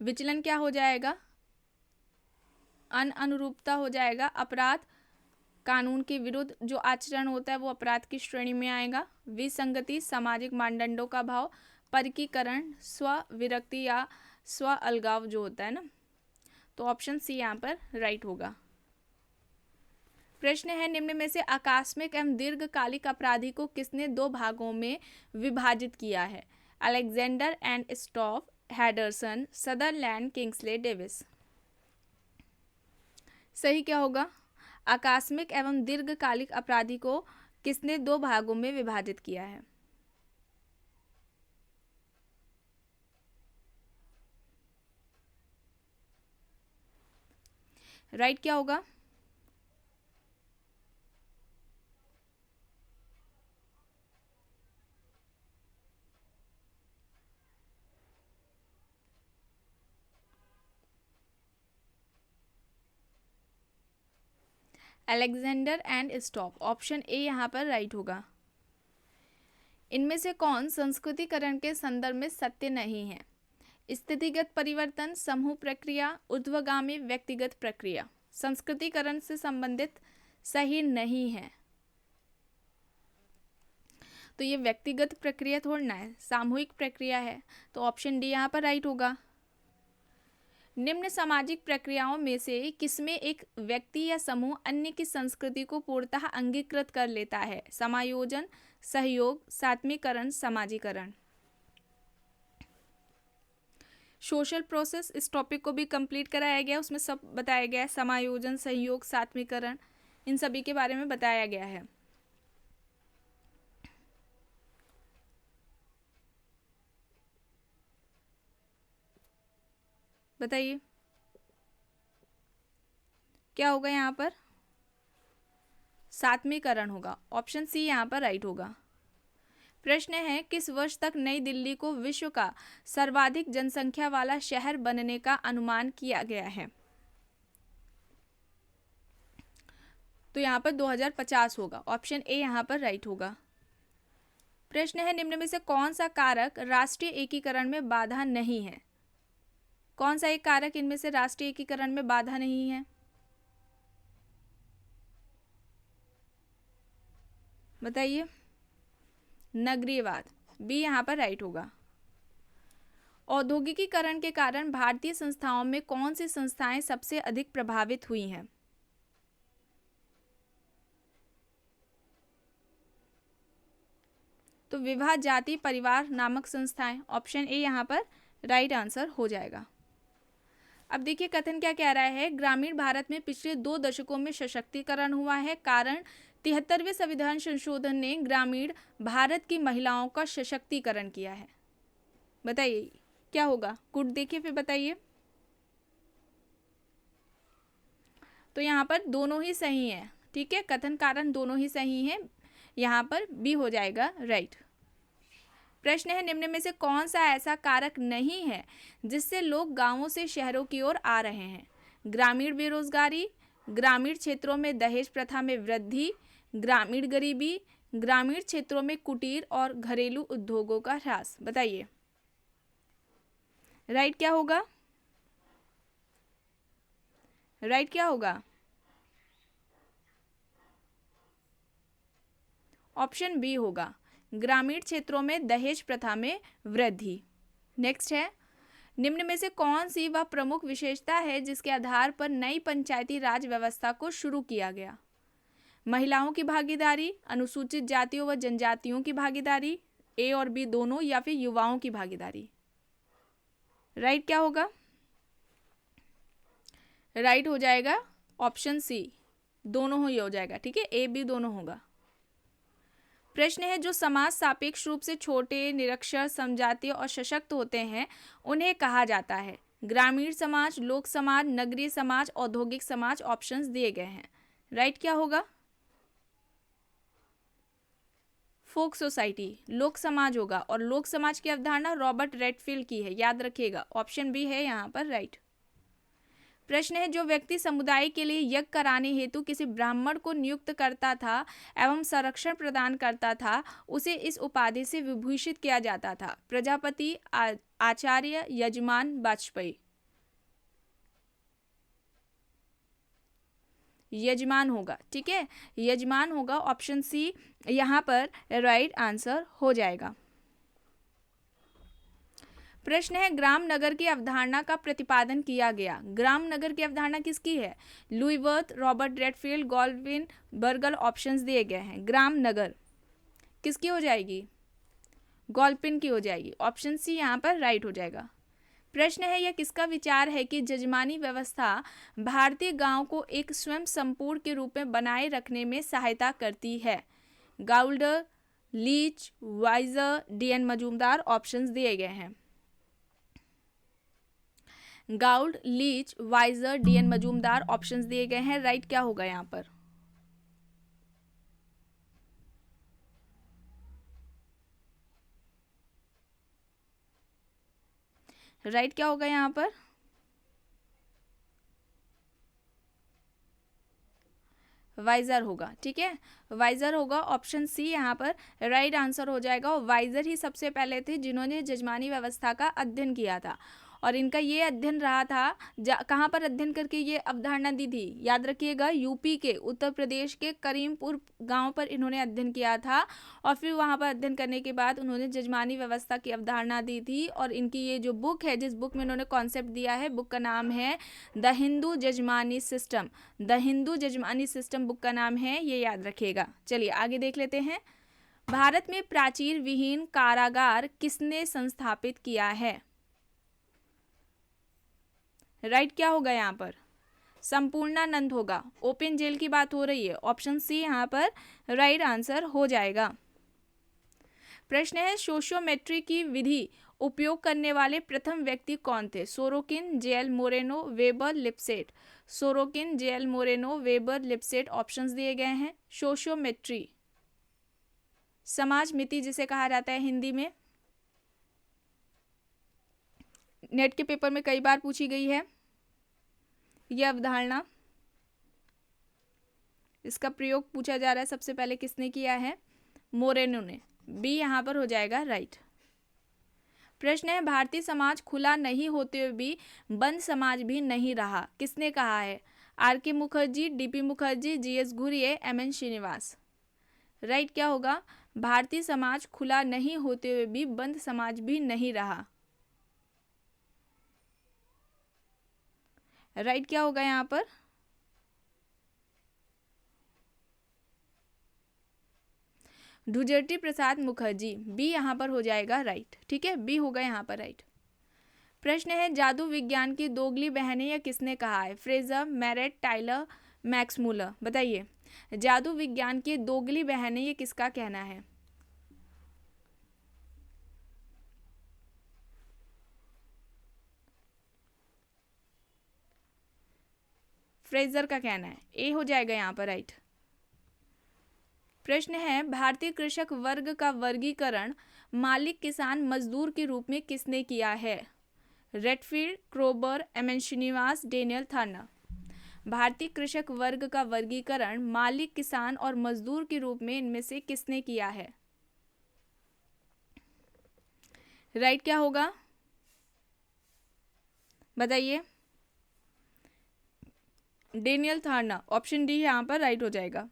विचलन क्या हो जाएगा? अनुरूपता हो जाएगा। अपराध, कानून के विरुद्ध जो आचरण होता है वो अपराध की श्रेणी में आएगा। विसंगति, सामाजिक मानदंडों का अभाव। वर्गीकरण, स्व विरक्ति या स्व अलगाव जो होता है ना, तो ऑप्शन सी यहाँ पर राइट होगा। प्रश्न है, निम्न में से आकस्मिक एवं दीर्घकालिक अपराधी को किसने दो भागों में विभाजित किया है? Alexander and staff, Henderson, Sutherland, Kingsley, Davis. सही क्या होगा? आकस्मिक एवं दीर्घकालिक अपराधी को किसने दो भागों में विभाजित किया है? राइट क्या होगा? Alexander and stop, option A यहाँ पर राइट होगा। इनमें से कौन संस्कृतिकरण के संदर्भ में सत्य नहीं है? स्थितिगत परिवर्तन, समूह प्रक्रिया, ऊर्ध्वगामी व्यक्तिगत प्रक्रिया। संस्कृतिकरण से संबंधित सही नहीं है, तो ये व्यक्तिगत प्रक्रिया थोड़ी ना है, सामूहिक प्रक्रिया है, तो ऑप्शन डी यहाँ पर राइट होगा। निम्न सामाजिक प्रक्रियाओं में से किसमें एक व्यक्ति या समूह अन्य की संस्कृति को पूर्णतः अंगीकृत कर लेता है? समायोजन, सहयोग, सात्मीकरण, समाजीकरण। सोशल प्रोसेस, इस टॉपिक को भी कंप्लीट कराया गया, उसमें सब बताया गया है। समायोजन, सहयोग, सात्मीकरण, इन सभी के बारे में बताया गया है। बताइए क्या होगा यहाँ पर? सात्मीकरण होगा। ऑप्शन सी यहाँ पर राइट होगा। प्रश्न है, किस वर्ष तक नई दिल्ली को विश्व का सर्वाधिक जनसंख्या वाला शहर बनने का अनुमान किया गया है? तो यहाँ पर 2050 होगा। ऑप्शन ए यहाँ पर राइट होगा। प्रश्न है, निम्न में से कौन सा कारक राष्ट्रीय एकीकरण में बाधा नहीं है? कौन सा एक कारक इनमें से राष्ट्रीय एकीकरण में बाधा नहीं है? बताइए। नगरीयवाद, बी यहाँ पर राइट होगा। औद्योगिकीकरण के कारण भारतीय संस्थाओं में कौन सी संस्थाएं सबसे अधिक प्रभावित हुई हैं? तो विवाह, जाति, परिवार नामक संस्थाएं। ऑप्शन ए यहाँ पर राइट आंसर हो जाएगा। अब देखिए कथन क्या कह रहा है, ग्रामीण भारत में पिछले 2 दशकों में सशक्तिकरण हुआ है। कारण 73वें संविधान संशोधन ने ग्रामीण भारत की महिलाओं का सशक्तिकरण किया है। बताइए क्या होगा? गुड देखिए फिर बताइए। तो यहाँ पर दोनों ही सही है। ठीक है, कथन कारण दोनों ही सही है। यहाँ पर बी हो जाएगा राइट। प्रश्न है, निम्न में से कौन सा ऐसा कारक नहीं है जिससे लोग गांवों से शहरों की ओर आ रहे हैं? ग्रामीण बेरोजगारी, ग्रामीण क्षेत्रों में दहेज प्रथा में वृद्धि, ग्रामीण गरीबी, ग्रामीण क्षेत्रों में कुटीर और घरेलू उद्योगों का ह्रास। बताइए राइट क्या होगा? राइट क्या होगा? ऑप्शन बी होगा, ग्रामीण क्षेत्रों में दहेज प्रथा में वृद्धि। नेक्स्ट है, निम्न में से कौन सी वह प्रमुख विशेषता है जिसके आधार पर नई पंचायती राज व्यवस्था को शुरू किया गया? महिलाओं की भागीदारी, अनुसूचित जातियों व जनजातियों की भागीदारी, ए और बी दोनों, या फिर युवाओं की भागीदारी। राइट क्या होगा? राइट हो जाएगा ऑप्शन सी, दोनों ही हो जाएगा। ठीक है, ए बी दोनों होगा। प्रश्न है, जो समाज सापेक्ष रूप से छोटे, निरक्षर, समजातीय और सशक्त होते हैं उन्हें कहा जाता है? ग्रामीण समाज, लोक समाज, नगरीय समाज, औद्योगिक समाज। ऑप्शंस दिए गए हैं। राइट क्या होगा? फोक सोसाइटी, लोक समाज होगा। और लोक समाज की अवधारणा रॉबर्ट रेडफील्ड की है, याद रखिएगा। ऑप्शन बी है यहाँ पर राइट। प्रश्न है, जो व्यक्ति समुदाय के लिए यज्ञ कराने हेतु किसी ब्राह्मण को नियुक्त करता था एवं संरक्षण प्रदान करता था, उसे इस उपाधि से विभूषित किया जाता था? प्रजापति, आचार्य, यजमान, वाजपेयी। यजमान होगा। ठीक है, यजमान होगा। ऑप्शन सी यहाँ पर राइट आंसर हो जाएगा। प्रश्न है, ग्राम नगर की अवधारणा का प्रतिपादन किया गया? ग्राम नगर की अवधारणा किसकी है? Louis Wirth, Robert Redfield, Goldwin, Bergel. Options दिए गए हैं। ग्राम नगर किसकी हो जाएगी? गॉल्डविन की हो जाएगी। ऑप्शन सी यहाँ पर राइट हो जाएगा। प्रश्न है, यह किसका विचार है कि जजमानी व्यवस्था भारतीय गांव को एक स्वयं संपूर्ण के रूप में बनाए रखने में सहायता करती है? Gouldner, Leach, Wiser, DN. Majumdar. Options दिए गए हैं। Gould, Leach, Wiser, DN. Majumdar. Options दिए गए हैं। राइट क्या होगा यहाँ पर? राइट क्या होगा यहाँ पर? वाइजर होगा। ठीक है, वाइजर होगा। ऑप्शन सी यहाँ पर राइट आंसर हो जाएगा। और वाइजर ही सबसे पहले थे जिन्होंने जजमानी व्यवस्था का अध्ययन किया था। और इनका ये अध्ययन रहा था, कहाँ पर अध्ययन करके ये अवधारणा दी थी, याद रखिएगा, यूपी के, उत्तर प्रदेश के करीमपुर गांव पर इन्होंने अध्ययन किया था। और फिर वहाँ पर अध्ययन करने के बाद उन्होंने जजमानी व्यवस्था की अवधारणा दी थी। और इनकी ये जो बुक है, जिस बुक में उन्होंने कॉन्सेप्ट दिया है, बुक का नाम है the Hindu jajmani system. The Hindu jajmani system book का नाम है, ये याद रखिएगा। चलिए आगे देख लेते हैं। भारत में प्राचीर विहीन कारागार किसने संस्थापित किया है? राइट क्या होगा यहाँ पर? संपूर्णानंद होगा। ओपन जेल की बात हो रही है, ऑप्शन सी यहाँ पर राइट आंसर हो जाएगा। प्रश्न है, सोशियोमेट्री की विधि उपयोग करने वाले प्रथम व्यक्ति कौन थे? Sorokin, JL Moreno, weber, Lipset. Sorokin, JL Moreno, weber, Lipset options दिए गए हैं। सोशियोमेट्री समाज मिति जिसे कहा जाता है हिंदी में, नेट के पेपर में कई बार पूछी गई है यह अवधारणा। इसका प्रयोग पूछा जा रहा है सबसे पहले किसने किया है? मोरेनो ने। बी यहाँ पर हो जाएगा राइट। प्रश्न है, भारतीय समाज खुला नहीं होते हुए भी बंद समाज भी नहीं रहा, किसने कहा है? R K Mukherjee, DP Mukherjee, GS Ghurye, MN Srinivas. Right क्या होगा? भारतीय समाज खुला नहीं होते हुए भी बंद समाज भी नहीं रहा। राइट क्या होगा यहाँ पर? ढूंढर्टी प्रसाद मुखर्जी। बी यहाँ पर हो जाएगा राइट। ठीक है, बी होगा यहाँ पर राइट। प्रश्न है, जादू विज्ञान की दोगली बहनें यह किसने कहा है? Frazer, Marett, Tylor, Max Muller. बताइए, जादू विज्ञान की दोगली बहनें ये किसका कहना है? फ्रेजर का कहना है। ए हो जाएगा यहाँ पर राइट। प्रश्न है, भारतीय कृषक वर्ग का वर्गीकरण मालिक, किसान, मजदूर के रूप में किसने किया है? Redfield, Kroeber, MN Srinivas, Daniel Thorner. भारतीय कृषक वर्ग का वर्गीकरण मालिक, किसान और मजदूर के रूप में इनमें से किसने किया है? राइट क्या होगा? बताइए। डेनियल थाना, ऑप्शन डी यहाँ पर राइट हो जाएगा।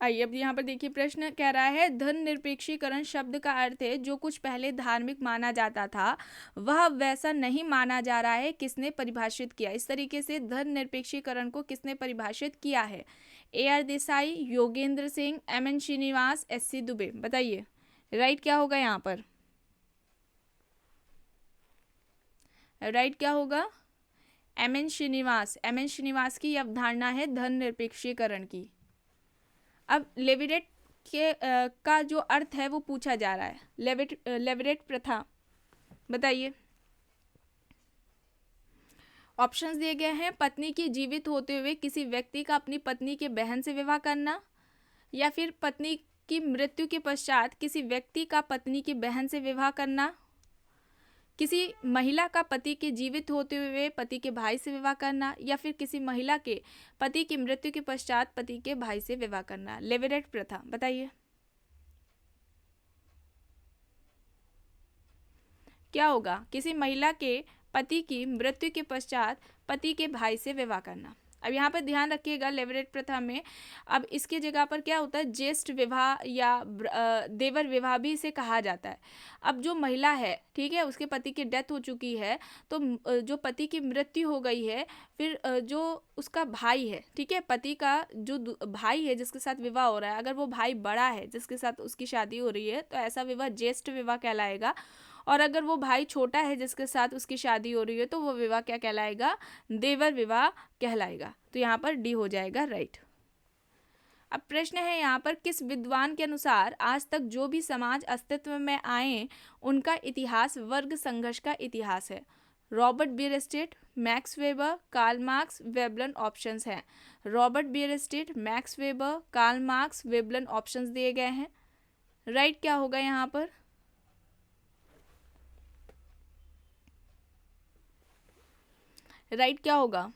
आइए अब यहाँ पर देखिए, प्रश्न कह रहा है, धन निरपेक्षीकरण शब्द का अर्थ है जो कुछ पहले धार्मिक माना जाता था वह वैसा नहीं माना जा रहा है, किसने परिभाषित किया? इस तरीके से धन निरपेक्षीकरण को किसने परिभाषित किया है? A R Desai, Yogendra Singh, MN Srinivas, SC Dubey. बताइए राइट क्या होगा यहाँ पर? राइट क्या होगा? एमएन श्रीनिवास। एमएन श्रीनिवास की अवधारणा है धन निरपेक्षीकरण की। अब लेविरेट के का जो अर्थ है वो पूछा जा रहा है। लेविरेट प्रथा, बताइए। ऑप्शंस दिए गए हैं, पत्नी की जीवित होते हुए किसी व्यक्ति का अपनी पत्नी के बहन से विवाह करना, या फिर पत्नी की मृत्यु के पश्चात किसी व्यक्ति का पत्नी की बहन से विवाह करना, किसी महिला का पति के जीवित होते हुए पति के भाई से विवाह करना, या फिर किसी महिला के पति की मृत्यु के पश्चात पति के भाई से विवाह करना। लेविरेट प्रथा, बताइए क्या होगा? किसी महिला के पति की मृत्यु के पश्चात पति के भाई से विवाह करना। अब यहाँ पर ध्यान रखिएगा, लेवरेट प्रथा में अब इसके जगह पर क्या होता है, ज्येष्ठ विवाह या देवर विवाह भी इसे कहा जाता है। अब जो महिला है, ठीक है, उसके पति की डेथ हो चुकी है, तो जो पति की मृत्यु हो गई है, फिर जो उसका भाई है, ठीक है, पति का जो भाई है जिसके साथ विवाह हो रहा है, अगर वो भाई बड़ा है जिसके साथ उसकी शादी हो रही है तो ऐसा विवाह ज्येष्ठ विवाह कहलाएगा। और अगर वो भाई छोटा है जिसके साथ उसकी शादी हो रही है तो वो विवाह क्या कहलाएगा? देवर विवाह कहलाएगा। तो यहाँ पर डी हो जाएगा राइट। अब प्रश्न है यहाँ पर, किस विद्वान के अनुसार आज तक जो भी समाज अस्तित्व में आए उनका इतिहास वर्ग संघर्ष का इतिहास है? Robert Bierstedt, Max Weber, Karl Marx, Veblen options हैं। Robert Bierstedt, Max Weber, Karl Marx, Veblen options दिए गए हैं। राइट क्या होगा यहाँ पर? राइट क्या होगा?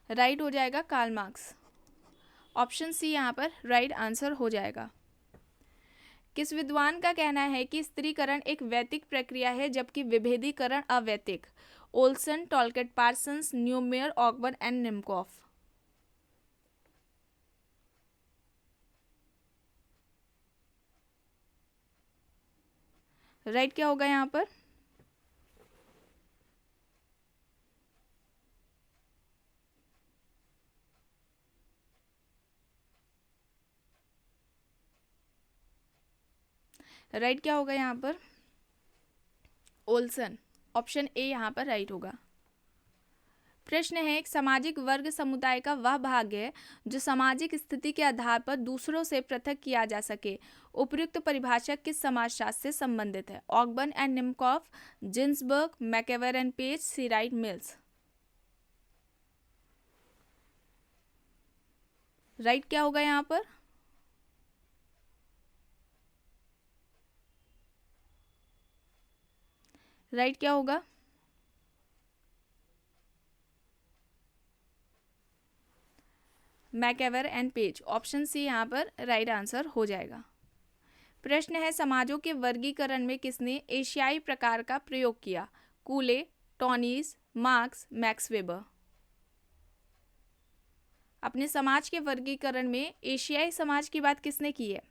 राइट हो जाएगा कार्ल मार्क्स। ऑप्शन सी यहाँ पर राइट आंसर हो जाएगा। किस विद्वान का कहना है कि स्त्रीकरण एक वैतिक प्रक्रिया है जबकि विभेदीकरण अवैतिक? Olson, Talcott Parsons, Neumeyer, Ogburn and Nimkoff. Right क्या होगा यहाँ पर? राइट क्या होगा यहाँ पर? ओल्सन। ऑप्शन ए यहाँ पर राइट होगा। प्रश्न है, एक सामाजिक वर्ग समुदाय का वह भाग है जो सामाजिक स्थिति के आधार पर दूसरों से पृथक किया जा सके। उपर्युक्त परिभाषा किस समाजशास्त्र से संबंधित है? Ogburn and Nimkoff, Ginsberg, MacIver and Page, C Wright Mills. Right क्या होगा यहाँ पर? राइट क्या होगा? MacIver and Page. Option C यहाँ पर राइट आंसर हो जाएगा। प्रश्न है, समाजों के वर्गीकरण में किसने एशियाई प्रकार का प्रयोग किया? कूले, टॉनीज, मार्क्स, मैक्स वेबर। अपने समाज के वर्गीकरण में एशियाई समाज की बात किसने की है?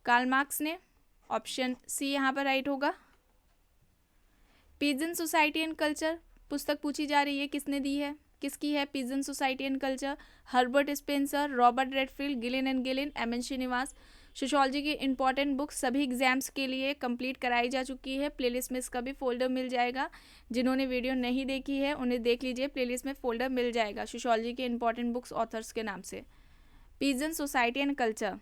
कार्ल मार्क्स ने। ऑप्शन सी यहाँ पर राइट होगा। पिजन सोसाइटी एंड कल्चर पुस्तक पूछी जा रही है, किसने दी है? किसकी है peasant society and culture? Herbert Spencer, Robert Redfield, Gillin and Gillin, MN. Srinivas. Sociology की इंपॉर्टेंट बुक सभी एग्जाम्स के लिए कंप्लीट कराई जा चुकी है। प्लेलिस्ट में इसका भी फोल्डर मिल जाएगा। जिन्होंने वीडियो नहीं देखी है उन्हें देख लीजिए, प्लेलिस्ट में फोल्डर मिल जाएगा सोशियोलॉजी के इंपॉर्टेंट बुक्स ऑथर्स के नाम से। पिजन सोसाइटी एंड कल्चर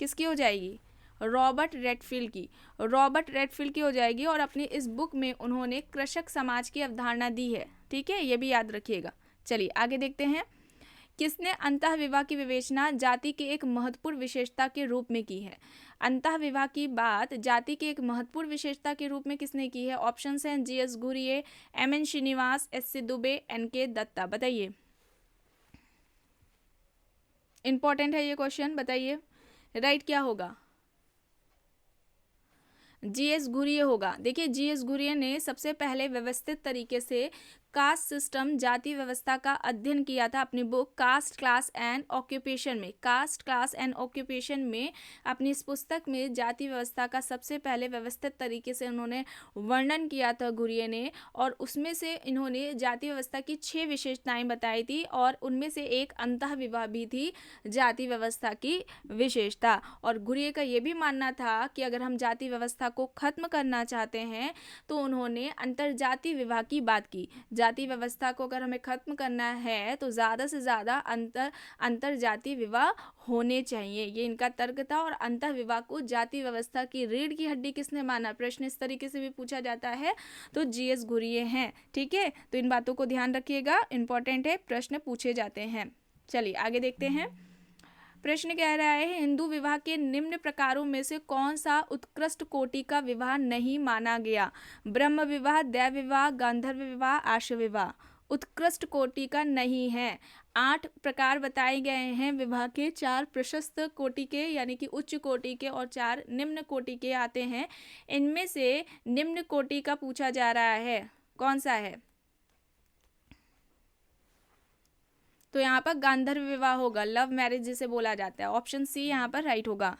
किसकी हो जाएगी? रॉबर्ट रेडफील्ड की। रॉबर्ट रेडफील्ड की हो जाएगी और अपनी इस बुक में उन्होंने कृषक समाज की अवधारणा दी है। ठीक है, ये भी याद रखिएगा। चलिए आगे देखते हैं। किसने अंतः विवाह की विवेचना जाति की एक महत्वपूर्ण विशेषता के रूप में की है? अंतः विवाह की बात जाति की एक महत्वपूर्ण विशेषता के रूप में किसने की है? ऑप्शंस हैं GS. Ghurye, MN. Srinivas, SC. Dubey, NK. Datta. बताइए, इंपॉर्टेंट है ये क्वेश्चन, बताइए राइट क्या होगा? जी.एस. घुरिये होगा। देखिए, जी.एस. घुरिये ने सबसे पहले व्यवस्थित तरीके से कास्ट सिस्टम, जाति व्यवस्था का अध्ययन किया था अपनी book caste, class and occupation में। कास्ट, क्लास एंड ऑक्यूपेशन में अपनी इस पुस्तक में जाति व्यवस्था का सबसे पहले व्यवस्थित तरीके से उन्होंने वर्णन किया था घुरिये ने, और उसमें से इन्होंने जाति व्यवस्था की 6 विशेषताएं बताई थी और उनमें से एक अंतः विवाह भी थी जाति व्यवस्था की विशेषता। और घुरिये का ये भी मानना था कि अगर हम जाति व्यवस्था को खत्म करना चाहते हैं तो उन्होंने अंतरजातीय विवाह की बात की। जाति व्यवस्था को अगर हमें खत्म करना है तो ज़्यादा से ज़्यादा अंतरजातीय विवाह होने चाहिए, ये इनका तर्क था। और अंतः विवाह को जाति व्यवस्था की रीढ़ की हड्डी किसने माना? प्रश्न इस तरीके से भी पूछा जाता है तो जी.एस. घुरिये हैं। ठीक है, तो इन बातों को ध्यान रखिएगा, इंपॉर्टेंट है, प्रश्न पूछे जाते हैं। चलिए आगे देखते हैं। प्रश्न कह रहा है, हिंदू विवाह के निम्न प्रकारों में से कौन सा उत्कृष्ट कोटि का विवाह नहीं माना गया? ब्रह्म विवाह, दैव विवाह, गांधर्व विवाह, आर्ष विवाह। उत्कृष्ट कोटि का नहीं है। 8 प्रकार बताए गए हैं विवाह के, 4 प्रशस्त कोटि के यानी कि उच्च कोटि के और 4 निम्न कोटि के आते हैं। इनमें से निम्न कोटि का पूछा जा रहा है, कौन सा है? तो यहाँ पर गांधर्व विवाह होगा, लव मैरिज जिसे बोला जाता है। ऑप्शन सी यहाँ पर राइट होगा।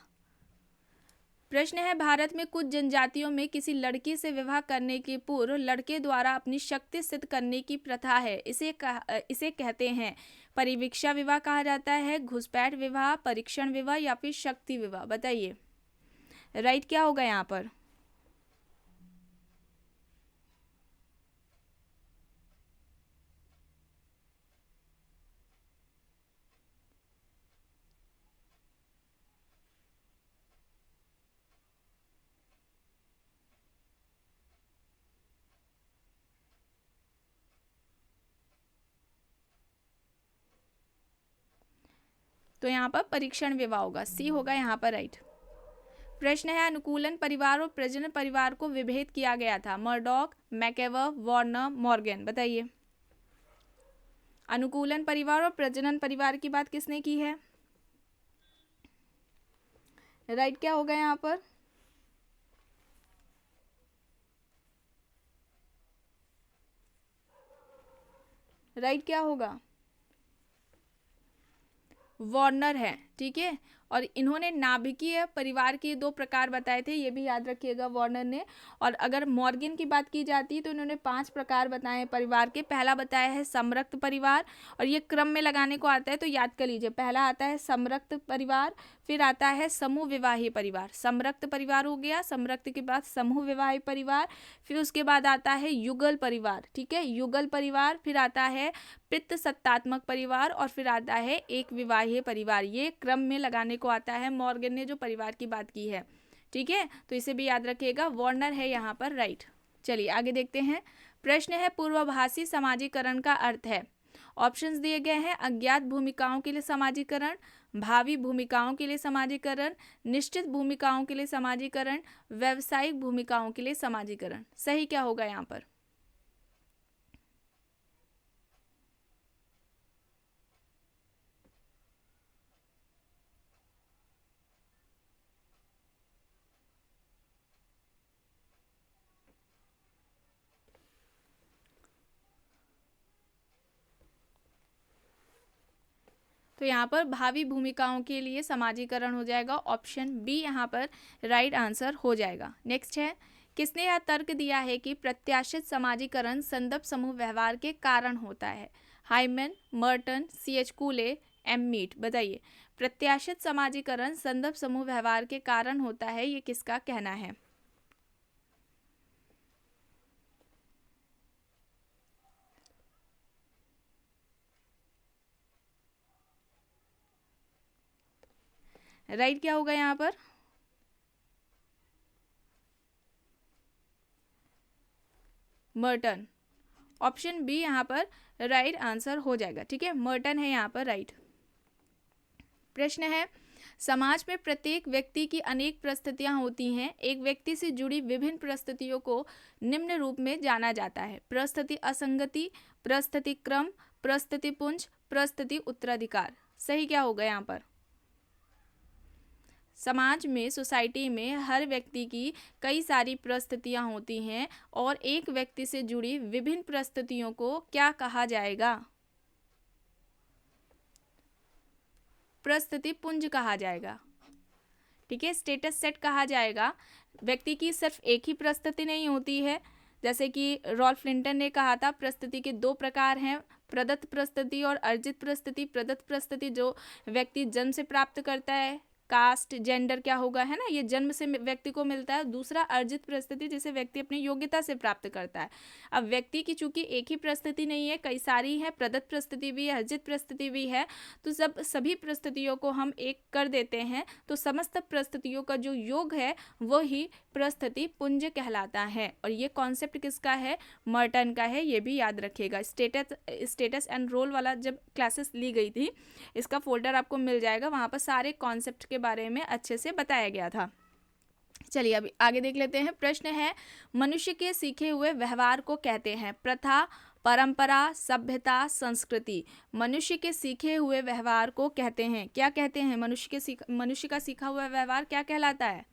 प्रश्न है, भारत में कुछ जनजातियों में किसी लड़की से विवाह करने के पूर्व लड़के द्वारा अपनी शक्ति सिद्ध करने की प्रथा है, इसे कहते हैं परिवीक्षा विवाह कहा जाता है, घुसपैठ विवाह, परीक्षण विवाह या फिर शक्ति विवाह। बताइए राइट क्या होगा यहाँ पर? तो यहाँ पर परीक्षण विवाह होगा, सी होगा यहाँ पर राइट। प्रश्न है, अनुकूलन परिवार और प्रजनन परिवार को विभेद किया गया था? Murdock, MacIver, Warner, Morgan. बताइए अनुकूलन परिवार और प्रजनन परिवार की बात किसने की है? राइट क्या होगा यहाँ पर? राइट क्या होगा? वार्नर है, ठीक है। और इन्होंने नाभिकीय परिवार के 2 प्रकार बताए थे, ये भी याद रखिएगा वार्नर ने। और अगर मॉर्गन की बात की जाती है तो इन्होंने 5 प्रकार बताए हैं परिवार के। पहला बताया है समरक्त परिवार, और ये क्रम में लगाने को आता है तो याद कर लीजिए। पहला आता है समरक्त परिवार, फिर आता है समूह विवाही परिवार। समरक्त परिवार हो गया, समरक्त के बाद समूह विवाही परिवार, फिर उसके बाद आता है युगल परिवार, ठीक है, युगल परिवार, फिर आता है पितृसत्तात्मक परिवार, और फिर आता है एक विवाहीय परिवार। ये क्रम में लगाने को आता है मॉर्गन ने जो परिवार की बात की है, ठीक है। तो इसे भी याद रखिएगा, वार्नर है यहाँ पर राइट। चलिए आगे देखते हैं। प्रश्न है पूर्वाभासी समाजीकरण का अर्थ है। ऑप्शंस दिए गए हैं, अज्ञात भूमिकाओं के लिए समाजीकरण, भावी भूमिकाओं के लिए समाजीकरण, निश्चित भूमिकाओं के लिए समाजीकरण, व्यावसायिक भूमिकाओं के लिए समाजीकरण। सही क्या होगा यहाँ पर? तो यहाँ पर भावी भूमिकाओं के लिए समाजीकरण हो जाएगा, ऑप्शन बी यहाँ पर राइट आंसर हो जाएगा। नेक्स्ट है, किसने यह तर्क दिया है कि प्रत्याशित समाजीकरण संदर्भ समूह व्यवहार के कारण होता है? Hyman, Merton, C H. Cooley, M. Mead. बताइए, प्रत्याशित समाजीकरण संदर्भ समूह व्यवहार के कारण होता है, ये किसका कहना है? राइट क्या होगा यहाँ पर? मर्टन। ऑप्शन बी यहाँ पर राइट आंसर हो जाएगा, ठीक है, मर्टन है यहाँ पर राइट। प्रश्न है, समाज में प्रत्येक व्यक्ति की अनेक परिस्थितियां होती हैं। एक व्यक्ति से जुड़ी विभिन्न परिस्थितियों को निम्न रूप में जाना जाता है: परिस्थिति असंगति, परिस्थिति क्रम, परिस्थिति पुंज, परिस्थिति उत्तराधिकार। सही क्या होगा यहाँ पर? समाज में, सोसाइटी में हर व्यक्ति की कई सारी परिस्थितियां होती हैं, और एक व्यक्ति से जुड़ी विभिन्न परिस्थितियों को क्या कहा जाएगा? परिस्थिति पुंज कहा जाएगा, ठीक है, स्टेटस सेट कहा जाएगा। व्यक्ति की सिर्फ एक ही परिस्थिति नहीं होती है, जैसे कि रॉल्फ लिंटन ने कहा था, परिस्थिति के 2 प्रकार हैं, प्रदत्त परिस्थिति और अर्जित परिस्थिति। प्रदत्त परिस्थिति जो व्यक्ति जन्म से प्राप्त करता है, कास्ट जेंडर क्या होगा, है ना, ये जन्म से व्यक्ति को मिलता है। दूसरा अर्जित परिस्थिति, जिसे व्यक्ति अपनी योग्यता से प्राप्त करता है। अब व्यक्ति की चूंकि एक ही परिस्थिति नहीं है, कई सारी है, प्रदत्त परिस्थिति भी है, अर्जित परिस्थिति भी है, तो जब सभी परिस्थितियों को हम एक कर देते हैं तो समस्त परिस्थितियों का जो योग है वो ही परिस्थिति पुंज कहलाता है। और ये कॉन्सेप्ट किसका है? मर्टन का है, ये भी याद रखिएगा। स्टेटस एंड रोल वाला जब क्लासेस ली गई थी, इसका फोल्डर आपको मिल जाएगा, वहाँ पर सारे कॉन्सेप्ट के बारे में अच्छे से बताया गया था। चलिए अभी आगे देख लेते हैं। प्रश्न है, मनुष्य के सीखे हुए व्यवहार को कहते हैं प्रथा, परंपरा, सभ्यता, संस्कृति। मनुष्य के सीखे हुए व्यवहार को कहते हैं, क्या कहते हैं? मनुष्य का सीखा हुआ व्यवहार क्या कहलाता है?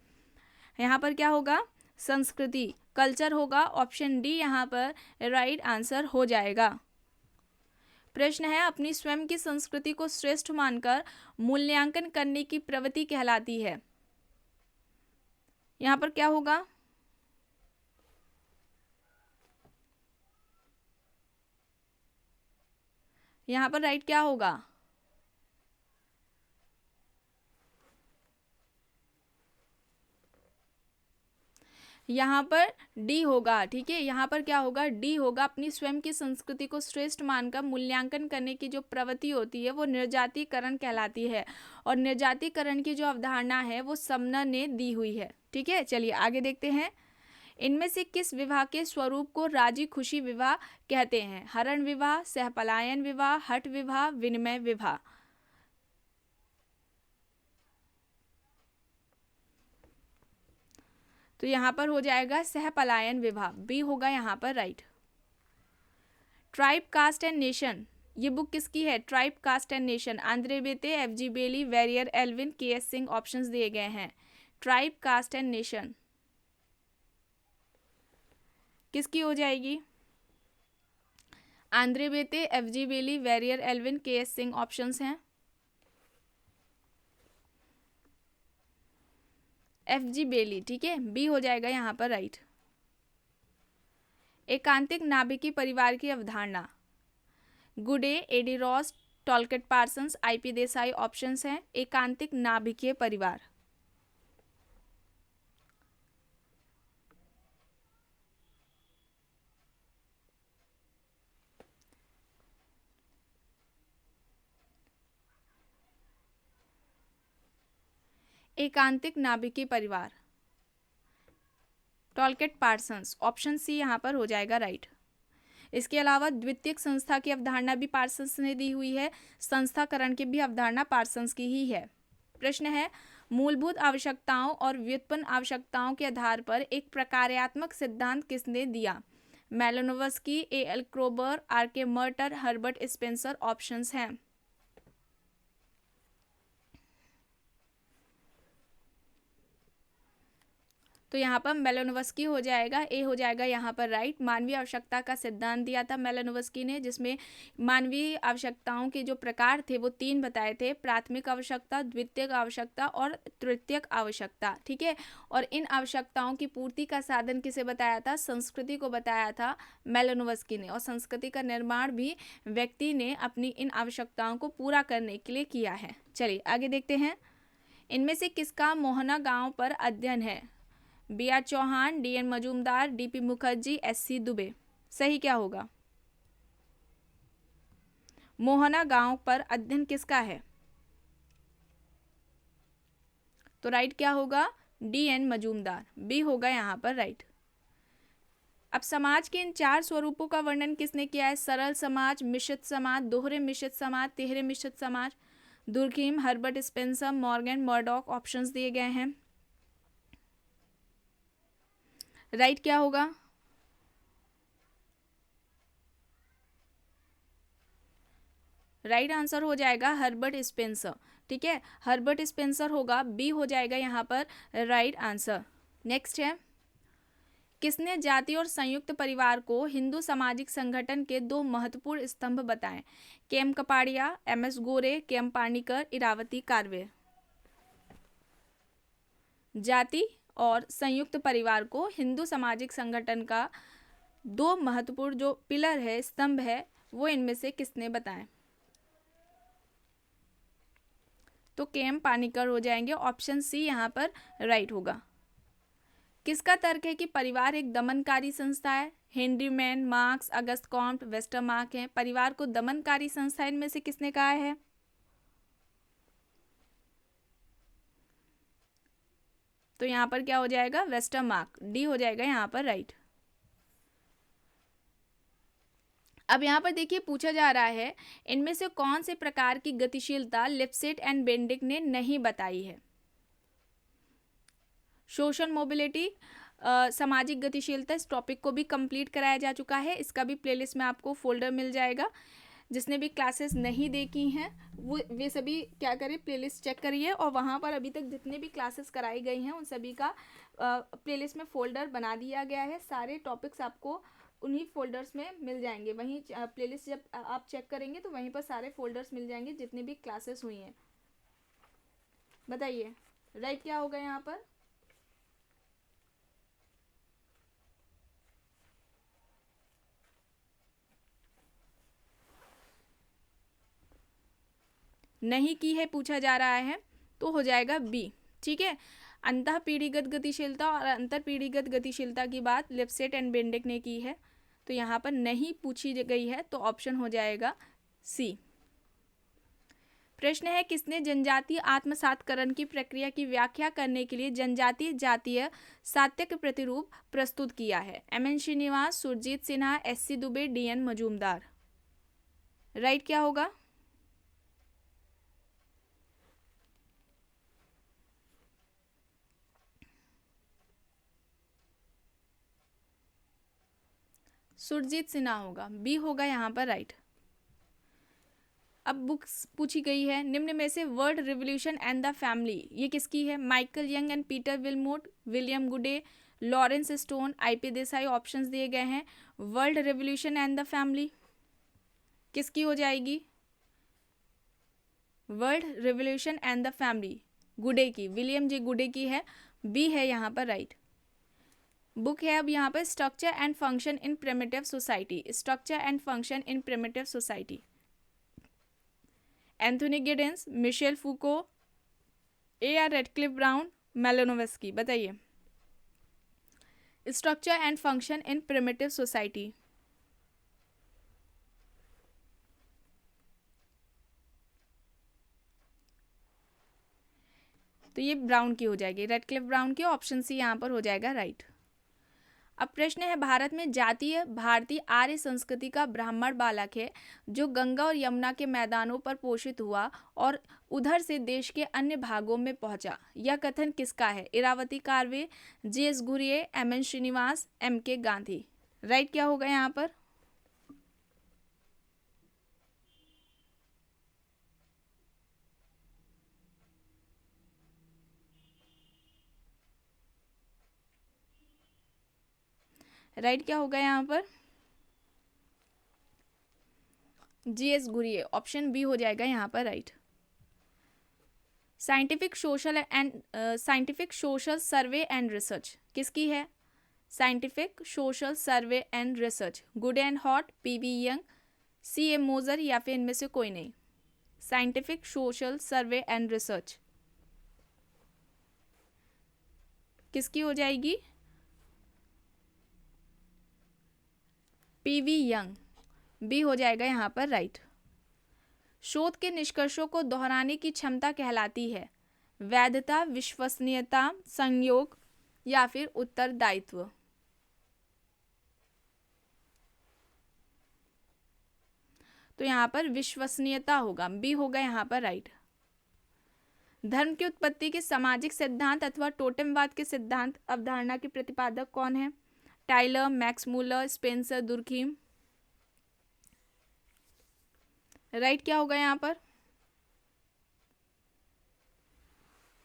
यहाँ पर क्या होगा? संस्कृति, कल्चर होगा। ऑप्शन डी यहाँ पर राइट आंसर हो जाएगा। प्रश्न है, अपनी स्वयं की संस्कृति को श्रेष्ठ मानकर मूल्यांकन करने की प्रवृत्ति कहलाती है। यहाँ पर क्या होगा? यहाँ पर राइट क्या होगा? यहाँ पर डी होगा, ठीक है, यहाँ पर क्या होगा? डी होगा। अपनी स्वयं की संस्कृति को श्रेष्ठ मानकर मूल्यांकन करने की जो प्रवृत्ति होती है वो निर्जातीकरण कहलाती है, और निर्जातीकरण की जो अवधारणा है वो समनर ने दी हुई है, ठीक है। चलिए आगे देखते हैं। इनमें से किस विवाह के स्वरूप को राजी खुशी विवाह कहते हैं? हरण विवाह, सहपलायन विवाह, हठ विवाह, विनिमय विवाह। तो यहाँ पर हो जाएगा सहपलायन विवाह, बी होगा यहाँ पर right. Tribe, caste and nation, ये बुक किसकी है? Tribe caste and nation, Andre Beteille, F G. Bailey, Verrier Elwin, K S. Singh options दिए गए हैं। ट्राइब कास्ट एंड नेशन किसकी हो जाएगी? Andre Beteille, F G. Bailey, Verrier Elwin, K S. Singh options हैं। एफ.जी. बेली, ठीक है, बी हो जाएगा यहाँ पर राइट। एकांतिक नाभिकीय परिवार की अवधारणा, Goode, Eddie Ross, Talcott Parsons, I P. Desai options हैं। एकांतिक नाभिकीय परिवार, एकांतिक नाभिकीय परिवार, टॉलकेट पार्सन्स, ऑप्शन सी यहाँ पर हो जाएगा राइट। इसके अलावा द्वितीयक संस्था की अवधारणा भी पार्सन्स ने दी हुई है, संस्थाकरण की भी अवधारणा पार्सन्स की ही है। प्रश्न है, मूलभूत आवश्यकताओं और व्युत्पन्न आवश्यकताओं के आधार पर एक प्रकार्यात्मक सिद्धांत किसने दिया? Malinowski, A L. Kroeber, R K. Merton, Herbert Spencer options हैं। तो यहाँ पर मेलानोव्स्की हो जाएगा, ए हो जाएगा यहाँ पर राइट। मानवीय आवश्यकता का सिद्धांत दिया था मेलानोव्स्की ने, जिसमें मानवीय आवश्यकताओं के जो प्रकार थे वो 3 बताए थे, प्राथमिक आवश्यकता, द्वितीयक आवश्यकता और तृतीयक आवश्यकता, ठीक है। और इन आवश्यकताओं की पूर्ति का साधन किसे बताया था? संस्कृति को बताया था मेलानोव्स्की ने, और संस्कृति का निर्माण भी व्यक्ति ने अपनी इन आवश्यकताओं को पूरा करने के लिए किया है। चलिए आगे देखते हैं। इनमें से किसका मोहना गांव पर अध्ययन है? BR. Chauhan, DN. Majumdar, DP. Mukherjee, SC. Dubey. सही क्या होगा? मोहना गांव पर अध्ययन किसका है? तो राइट क्या होगा? डी.एन. मजूमदार, बी होगा यहाँ पर राइट। अब समाज के इन 4 स्वरूपों का वर्णन किसने किया है? सरल समाज, मिश्रित समाज, दोहरे मिश्रित समाज, तिहरे मिश्रित समाज। Durkheim, Herbert Spencer, Morgan, Murdock options दिए गए हैं। राइट क्या होगा? राइट आंसर हो जाएगा हर्बर्ट स्पेंसर, ठीक है, हर्बर्ट स्पेंसर होगा, बी हो जाएगा यहाँ पर राइट आंसर। नेक्स्ट है, किसने जाति और संयुक्त परिवार को हिंदू सामाजिक संगठन के 2 महत्वपूर्ण स्तंभ बताएं? के.एम. कपाड़िया, एम.एस. गोरे, के.एम. पानीकर, इरावती कार्वे। जाति और संयुक्त परिवार को हिंदू सामाजिक संगठन का 2 महत्वपूर्ण जो पिलर है, स्तंभ है, वो इनमें से किसने बताएं? तो के.एम. पानीकर हो जाएंगे, ऑप्शन सी यहाँ पर राइट होगा। किसका तर्क है कि परिवार एक दमनकारी संस्था है? Henry man, marks, Auguste Comte, Westermarck हैं। परिवार को दमनकारी संस्था इनमें से किसने कहा है? तो यहाँ पर क्या हो जाएगा? वेस्टरमार्क, डी हो जाएगा यहाँ पर राइट। अब यहाँ पर देखिए पूछा जा रहा है, इनमें से कौन से प्रकार की गतिशीलता लिप्सेट एंड बेंडिक ने नहीं बताई है? सोशल मोबिलिटी, सामाजिक गतिशीलता, इस टॉपिक को भी कंप्लीट कराया जा चुका है, इसका भी प्लेलिस्ट में आपको फोल्डर मिल जाएगा। जिसने भी क्लासेस नहीं देखी हैं वो वे सभी क्या करें, प्लेलिस्ट चेक करिए, और वहाँ पर अभी तक जितने भी क्लासेस कराई गई हैं उन सभी का प्लेलिस्ट में फ़ोल्डर बना दिया गया है। सारे टॉपिक्स आपको उन्हीं फोल्डर्स में मिल जाएंगे। वहीं प्लेलिस्ट जब आप चेक करेंगे तो वहीं पर सारे फोल्डर्स मिल जाएंगे जितनी भी क्लासेस हुई हैं। बताइए राइट क्या होगा यहाँ पर? नहीं की है पूछा जा रहा है, तो हो जाएगा बी, ठीक है। अंतः पीढ़ीगत गतिशीलता और अंतर पीढ़ीगत गतिशीलता की बात लिप्सेट एंड बेंडिक ने की है, तो यहाँ पर नहीं पूछी गई है, तो ऑप्शन हो जाएगा सी। प्रश्न है, किसने जनजातीय आत्मसातकरण की प्रक्रिया की व्याख्या करने के लिए जनजातीय जातीय सात्यक प्रतिरूप प्रस्तुत किया है? MN. Srinivas, Surajit Sinha, SC. Dubey, DN. Majumdar. Right क्या होगा? सुरजीत सिन्हा होगा, बी होगा यहाँ पर राइट। अब बुक्स पूछी गई है, निम्न में से world revolution and the family ये किसकी है? Michael Young and Peter Willmott, William Goode, Lawrence Stone, I P Desai. Options दिए गए हैं। World revolution and the family किसकी हो जाएगी? World revolution and the family Goode की, विलियम जी गुडे की है। बी है यहाँ पर राइट। बुक है अब यहाँ पर structure and function in primitive society, structure and function in primitive society. Anthony Giddens, Michel Foucault, A R. Radcliffe Brown, Malinowski. बताइए structure and function in primitive society. तो ये ब्राउन की हो जाएगी, रेडक्लिफ ब्राउन की। ऑप्शन सी यहाँ पर हो जाएगा राइट। अब प्रश्न है, भारत में जातीय भारतीय आर्य संस्कृति का ब्राह्मण बालक है जो गंगा और यमुना के मैदानों पर पोषित हुआ और उधर से देश के अन्य भागों में पहुंचा। यह कथन किसका है? Irawati Karve, GS. Ghurye, MN. Srinivas, MK. Gandhi. Right क्या होगा यहाँ पर? राइट क्या होगा यहाँ पर? जी.एस. घुरिये। ऑप्शन बी हो जाएगा यहाँ पर right. Scientific social survey and research किसकी है? Scientific social survey and research, Goode and Hatt, PV. Young, CA. Moser या फिर इनमें से कोई नहीं। Scientific social survey and research किसकी हो जाएगी? पी.वी. यंग। बी हो जाएगा यहाँ पर राइट। शोध के निष्कर्षों को दोहराने की क्षमता कहलाती है वैधता, विश्वसनीयता, संयोग या फिर उत्तरदायित्व। तो यहाँ पर विश्वसनीयता होगा, बी होगा यहाँ पर राइट। धर्म की उत्पत्ति के सामाजिक सिद्धांत अथवा टोटेमवाद के सिद्धांत अवधारणा के प्रतिपादक कौन है? Tylor, Max Muller, Spencer, Durkheim. Right क्या होगा यहाँ पर?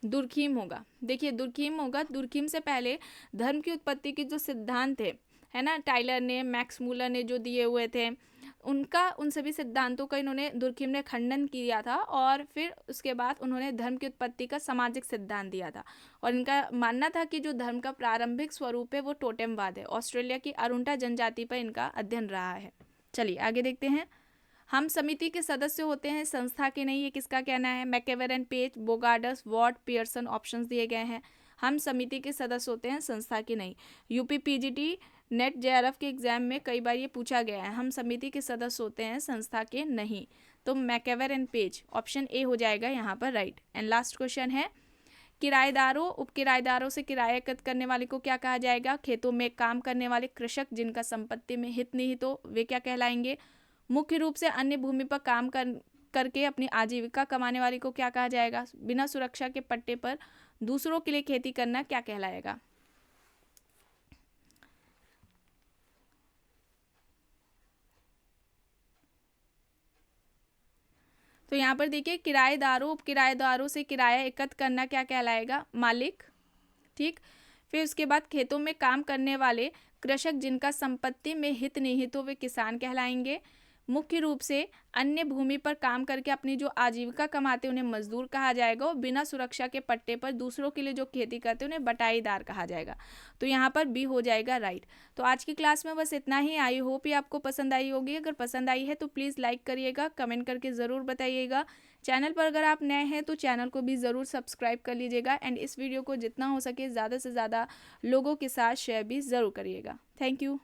दुर्खीम होगा। देखिए दुर्खीम होगा। दुर्खीम से पहले धर्म की उत्पत्ति के जो सिद्धांत थे, है ना, टाइलर ने, मैक्स मूलर ने जो दिए हुए थे, उन सभी सिद्धांतों का इन्होंने, दुर्खीम ने खंडन किया था और फिर उसके बाद उन्होंने धर्म की उत्पत्ति का सामाजिक सिद्धांत दिया था। और इनका मानना था कि जो धर्म का प्रारंभिक स्वरूप है वो टोटेमवाद है। ऑस्ट्रेलिया की अरुंटा जनजाति पर इनका अध्ययन रहा है। चलिए आगे देखते हैं। हम समिति के सदस्य होते हैं, संस्था के नहीं, ये किसका कहना है? MacIver and Page, Bogardus, Ward, Pearson. Options दिए गए हैं। हम समिति के सदस्य होते हैं, संस्था के नहीं। यूपी पीजीटी, नेट, जेआरएफ के एग्जाम में कई बार ये पूछा गया है, हम समिति के सदस्य होते हैं, संस्था के नहीं। तो मैकेवर एंड पेज, ऑप्शन ए हो जाएगा यहाँ पर राइट। एंड लास्ट क्वेश्चन है, किराएदारों, उपकिराएदारों से किराया एकत्र करने वाले को क्या कहा जाएगा? खेतों में काम करने वाले कृषक जिनका संपत्ति में हित निहित हो, वे क्या कहलाएंगे? मुख्य रूप से अन्य भूमि पर काम करके अपनी आजीविका कमाने वाले को क्या कहा जाएगा? बिना सुरक्षा के पट्टे पर दूसरों के लिए खेती करना क्या कहलाएगा? तो यहाँ पर देखिए, किराएदारों, उपकिराएदारों से किराया एकत्र करना क्या कहलाएगा? मालिक। ठीक। फिर उसके बाद खेतों में काम करने वाले कृषक जिनका संपत्ति में हित निहित हो, वे किसान कहलाएंगे। मुख्य रूप से अन्य भूमि पर काम करके अपनी जो आजीविका कमाते उन्हें मजदूर कहा जाएगा। और बिना सुरक्षा के पट्टे पर दूसरों के लिए जो खेती करते उन्हें बटाईदार कहा जाएगा। तो यहाँ पर बी हो जाएगा राइट। तो आज की क्लास में बस इतना ही। आई होप ये आपको पसंद आई होगी। अगर पसंद आई है तो प्लीज़ लाइक करिएगा, कमेंट करके ज़रूर बताइएगा। चैनल पर अगर आप नए हैं तो चैनल को भी ज़रूर सब्सक्राइब कर लीजिएगा। एंड इस वीडियो को जितना हो सके ज़्यादा से ज़्यादा लोगों के साथ शेयर भी ज़रूर करिएगा। Thank you.